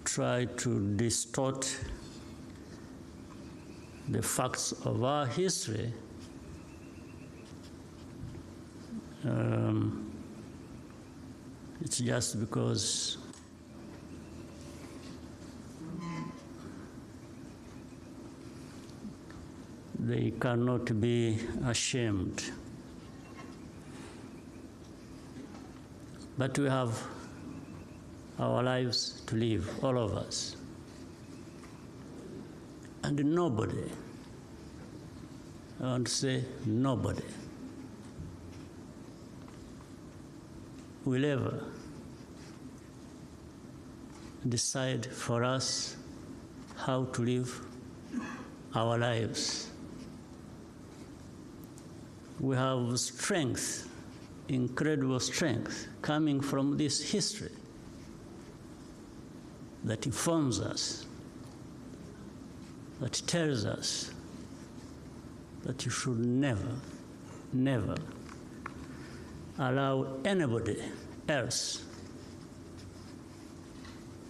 [SPEAKER 8] try to distort the facts of our history it's just because they cannot be ashamed. But we have our lives to live, all of us. And nobody, I want to say nobody, will ever decide for us how to live our lives. We have strength, incredible strength, coming from this history that informs us, that tells us that you should never, never allow anybody else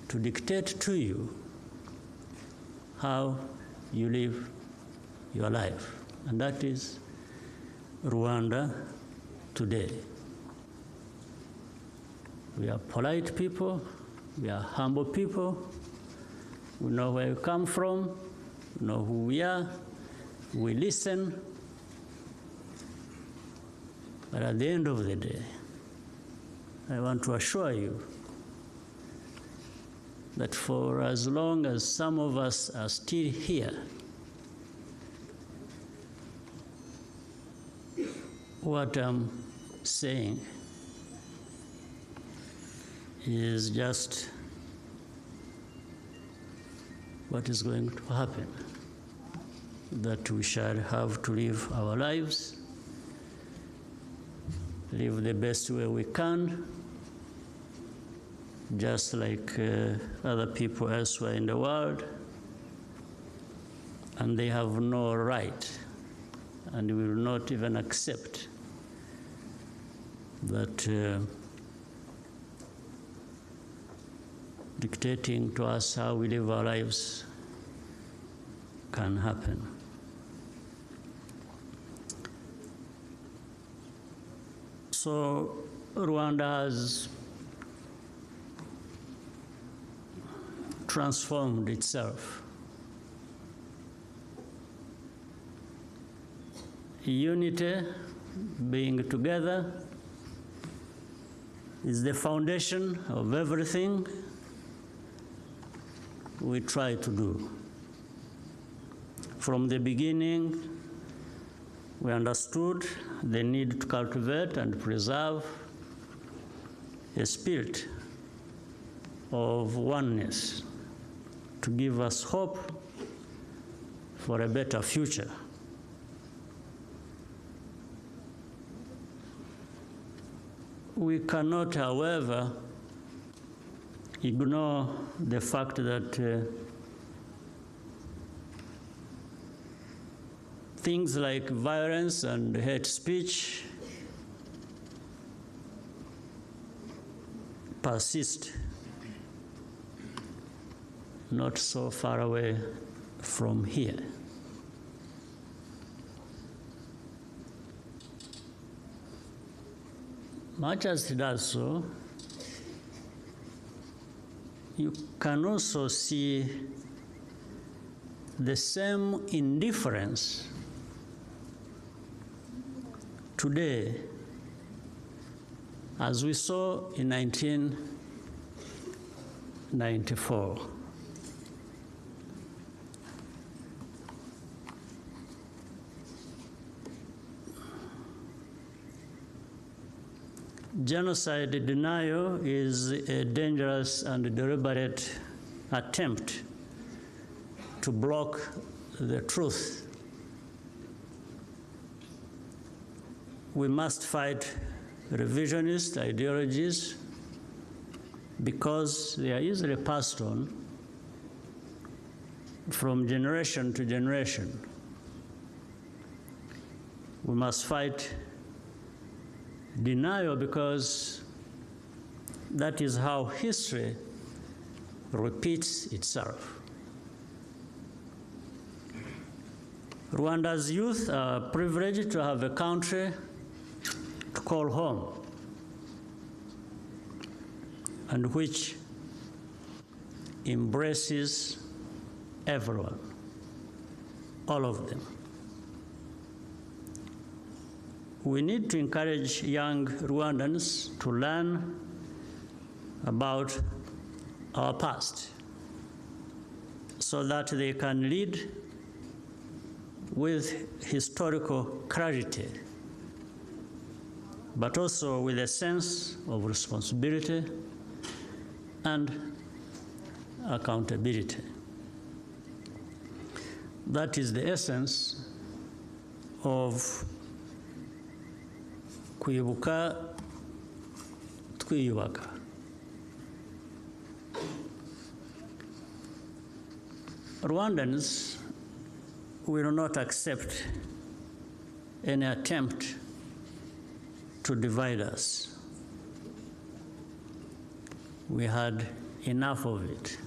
[SPEAKER 8] to dictate to you how you live your life. And that is Rwanda today. We are polite people, we are humble people, we know where we come from, we know who we are, we listen. But at the end of the day, I want to assure you that for as long as some of us are still here, what I'm saying is just what is going to happen, that we shall have to live our lives, live the best way we can, just like other people elsewhere in the world, and they have no right, and we will not even accept that dictating to us how we live our lives can happen. So Rwanda has transformed itself. Unity, being together, is the foundation of everything we try to do. From the beginning, we understood the need to cultivate and preserve a spirit of oneness to give us hope for a better future. We cannot, however, ignore the fact that things like violence and hate speech persist not so far away from here. Much as it does so, you can also see the same indifference today as we saw in 1994. Genocide denial is a dangerous and deliberate attempt to block the truth. We must fight revisionist ideologies because they are easily passed on from generation to generation. We must fight denial because that is how history repeats itself. Rwanda's youth are privileged to have a country to call home, and which embraces everyone, all of them. We need to encourage young Rwandans to learn about our past so that they can lead with historical clarity, but also with a sense of responsibility and accountability. That is the essence of Kwibuka, Kwibuka. Rwandans will not accept any attempt to divide us. We had enough of it,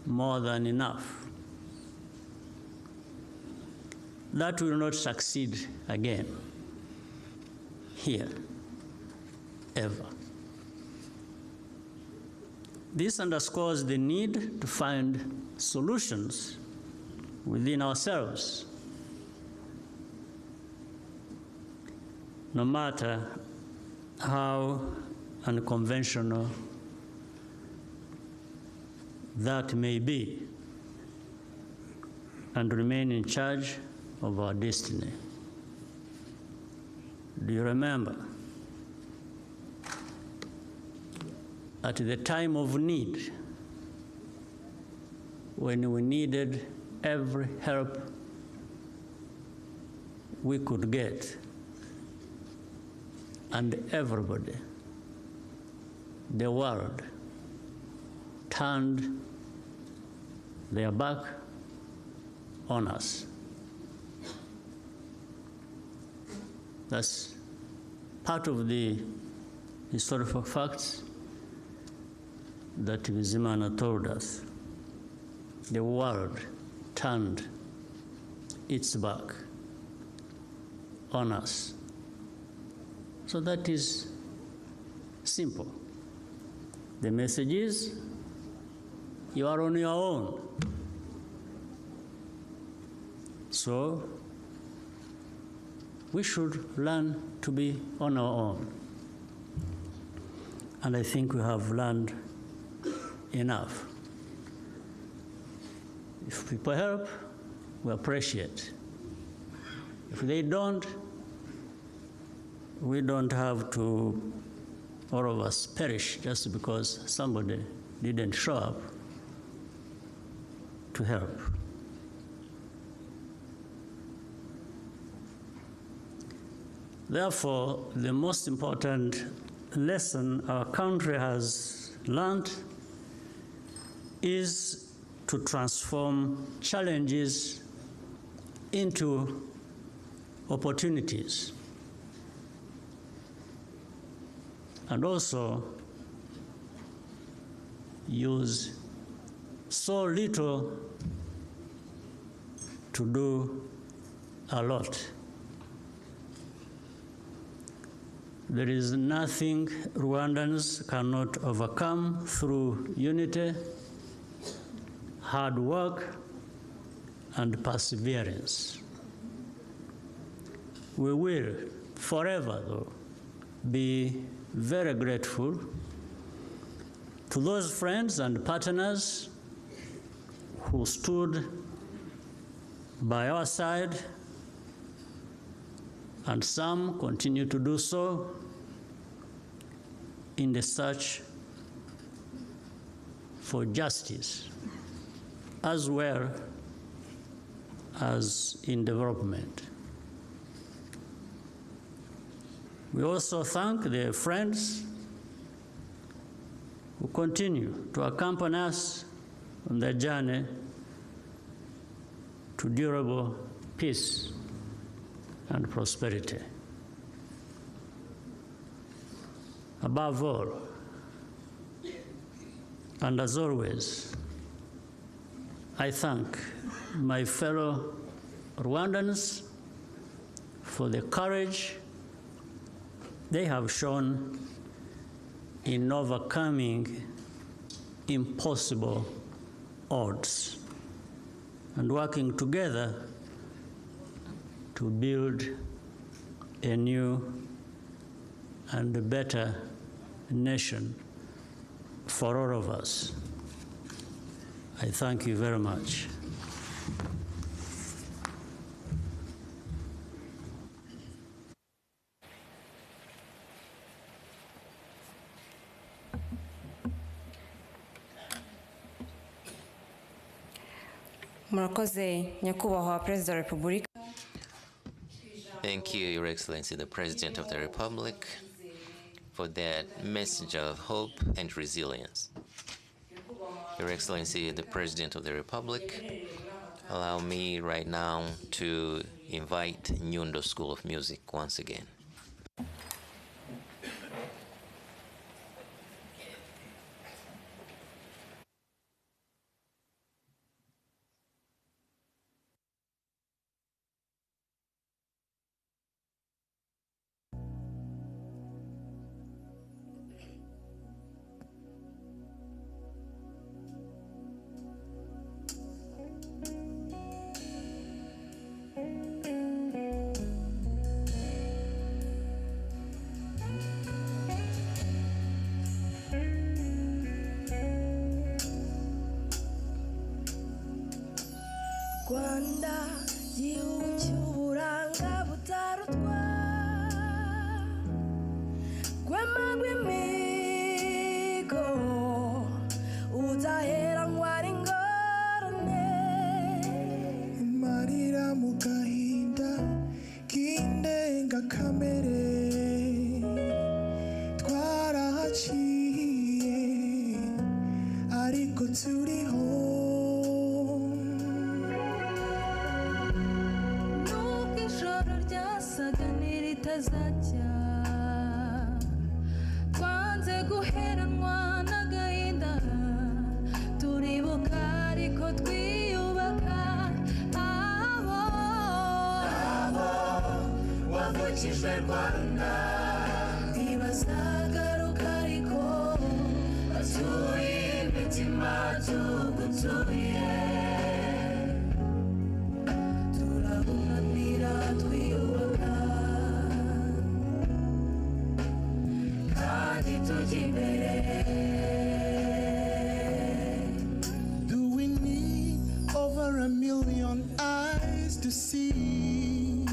[SPEAKER 8] more than enough. That will not succeed again here, ever. This underscores the need to find solutions within ourselves, no matter how unconventional that may be, and remain in charge of our destiny. Do you remember? At the time of need, when we needed every help we could get, and everybody the world turned their back on us. That's part of the historical facts that Bizimana told us. The world turned its back on us. So that is simple. The message is, you are on your own. So we should learn to be on our own. And I think we have learned enough. If people help, we appreciate. If they don't, we don't have to, all of us, perish just because somebody didn't show up to help. Therefore, the most important lesson our country has learned is to transform challenges into opportunities. And also use so little to do a lot. There is nothing Rwandans cannot overcome through unity, hard work, and perseverance. We will forever, though, be very grateful to those friends and partners who stood by our side, and some continue to do so in the search for justice, as well as in development. We also thank the friends who continue to accompany us on the journey to durable peace and prosperity. Above all, and as always, I thank my fellow Rwandans for the courage they have shown in overcoming impossible odds and working together to build a new and a better nation for all of us. I thank you very much.
[SPEAKER 5] Murakoze nyakubahwa Perezida wa Repubulika.
[SPEAKER 1] Thank you, Your Excellency, the President of the Republic, for that message of hope and resilience. Your Excellency, the President of the Republic, allow me right now to invite Nyundo School of Music once again.
[SPEAKER 7] Rwanda, gihugu cy'uburanga butarutwa, rwamagwa imigo udaheranwa n'ingorane, amarira mu gahinda k'indengakamere twarahaciye bukazacya twanze guheranwa n'agahinda turibuka ariko twiyubaka abo wavukijwe Rwanda ntibazagaruka ariko basuye imitima tugutuye turabunamira twiyubaka kandi tujya imbere.
[SPEAKER 9] Do we need over 1 million eyes to see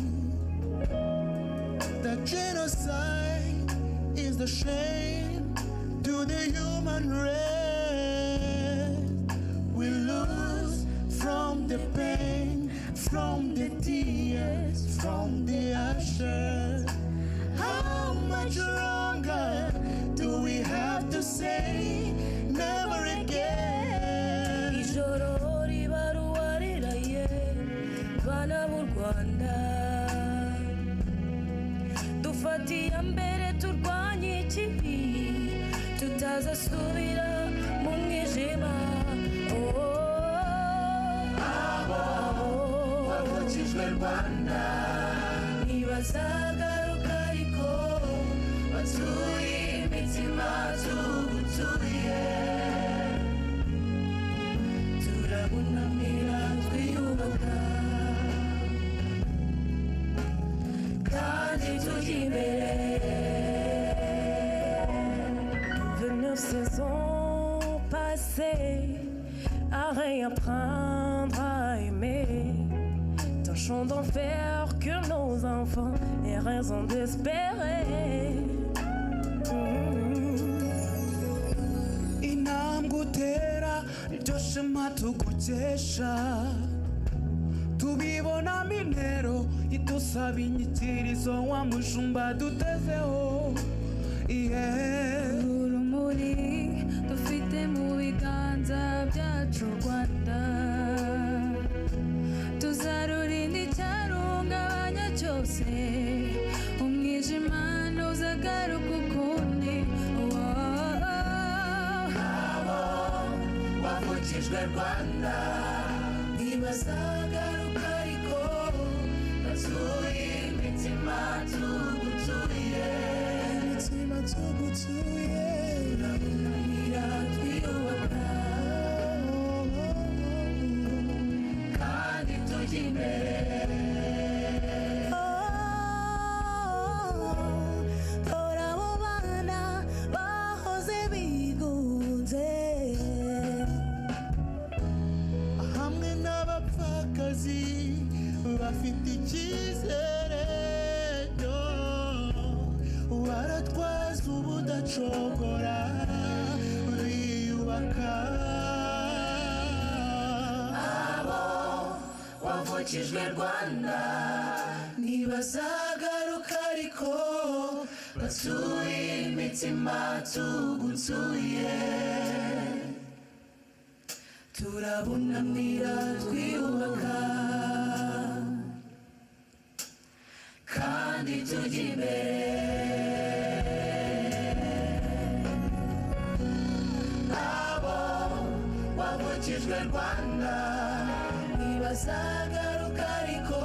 [SPEAKER 9] that genocide is the shame to the human race? We lose from the pain, from the tears, from the ashes. How much longer do we have to say never again?
[SPEAKER 7] Ijoro ribaruwa riraye bana b'u Rwanda dufatiye mbere turwanye ikibi tutazasubira mu mwijima. Abo wavukijwe Rwanda ntibazagaruka ariko batuye imitima tugutuye turabunamira twiyubaka kandi tujya imbere. 29 saisons passées à réapprendre à aimer, tâchons d'en faire que nos enfants aient raison d'espérer.
[SPEAKER 9] Intambwe utera niryo shema tugukesha tubibonamo intero idusaba inyikirizo wa mushumba dutezeho
[SPEAKER 7] urumuri dufite mu biganza byacu Rwanda tuzarurinda icyarungabanya cyose umwijima ntuzagaruka ukundi.
[SPEAKER 9] abo wavukijwe Rwanda
[SPEAKER 7] ntibazagaruka ariko basuye imitima tugutuye turabunamira twiyubaka kandi tujya imbere. Dore abo bana bahoze bigunze
[SPEAKER 9] hamwe n'abapfakazi bafite icyizere baratwaza ubudacogora biyubaka.
[SPEAKER 7] abo wavukijwe Rwanda ntibazagaruka ariko basuye imitima tugutuye turabunamira twiyubaka kandi tujya imbere. Abo wavukijwe Rwanda ntibazagaruka ariko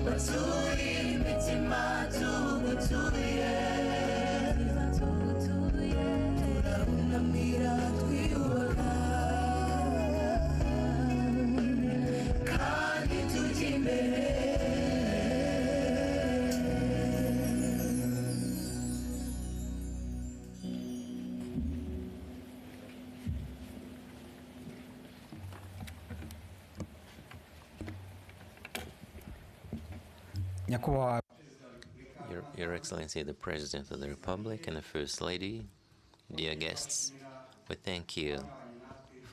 [SPEAKER 7] basuye imitima tugutuye turabunamira twiyubaka kandi tujya imbere.
[SPEAKER 4] nyakubahwa
[SPEAKER 1] Your Excellency, the President of the Republic and the First Lady, dear guests, we thank you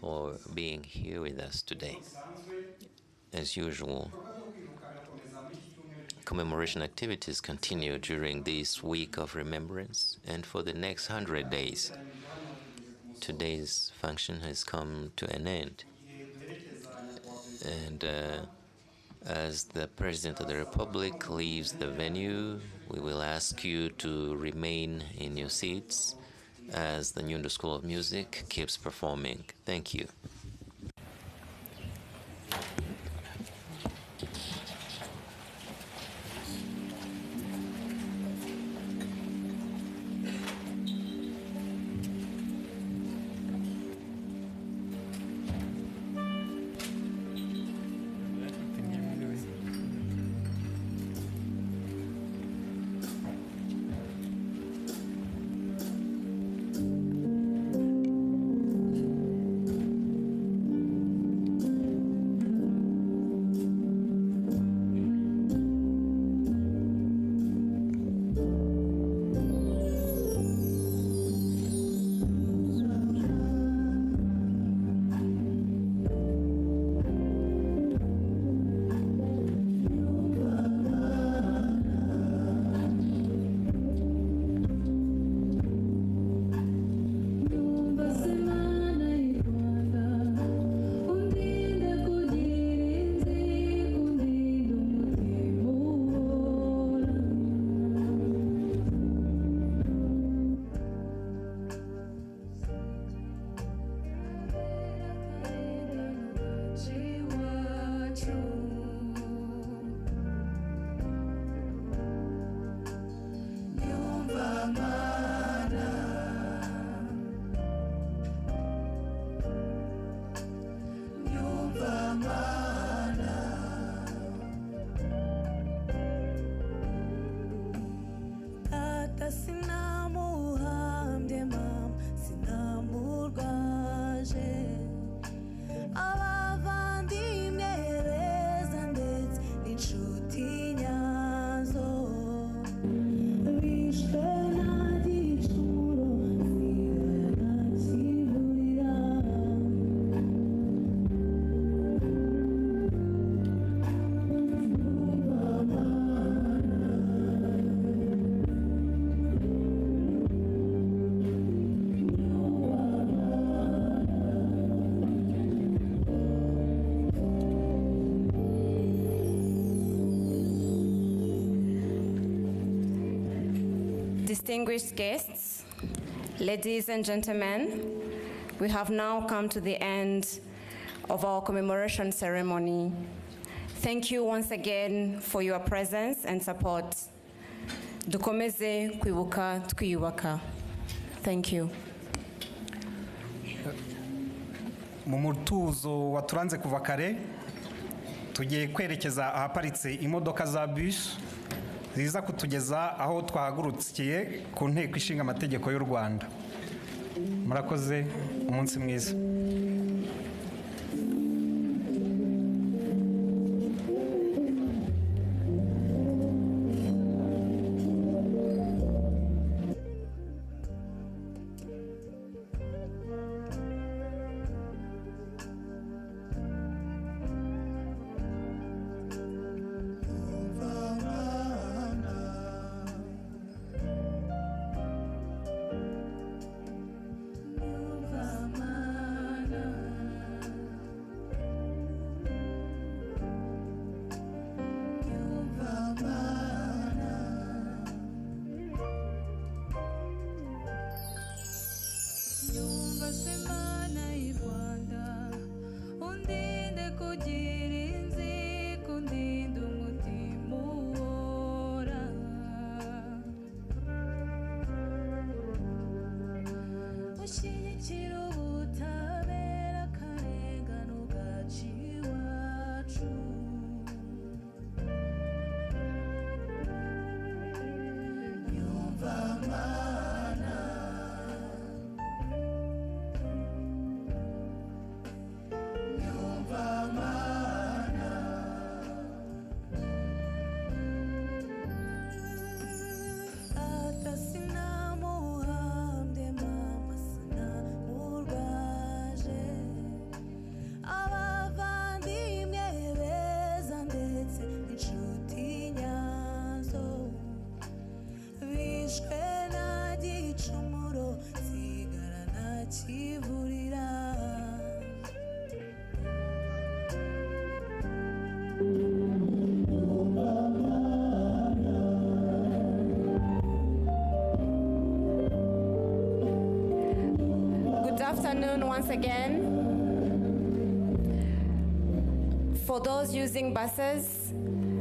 [SPEAKER 1] for being here with us today. As usual, commemoration activities continue during this week of remembrance and for the next 100 days. Today's function has come to an end, and As the President of the Republic leaves the venue, we will ask you to remain in your seats as the Nyundo School of Music keeps performing. Thank you.
[SPEAKER 5] Distinguished guests, ladies and gentlemen, we have now come to the end of our commemoration ceremony. Thank you once again for your presence and support. Dukomeze kwibuka twiyubaka. Thank you.
[SPEAKER 4] Mu mutuzo waturanze kuva kare tugiye kwerekeza ahaparitse imodoka za bus ziza kutugeza aho twahagurukiye ku nteko ishinga amategeko y'u Rwanda. Murakoze, umunsi mwiza.
[SPEAKER 7] Kivurira.
[SPEAKER 5] afternoon once again. For those using buses,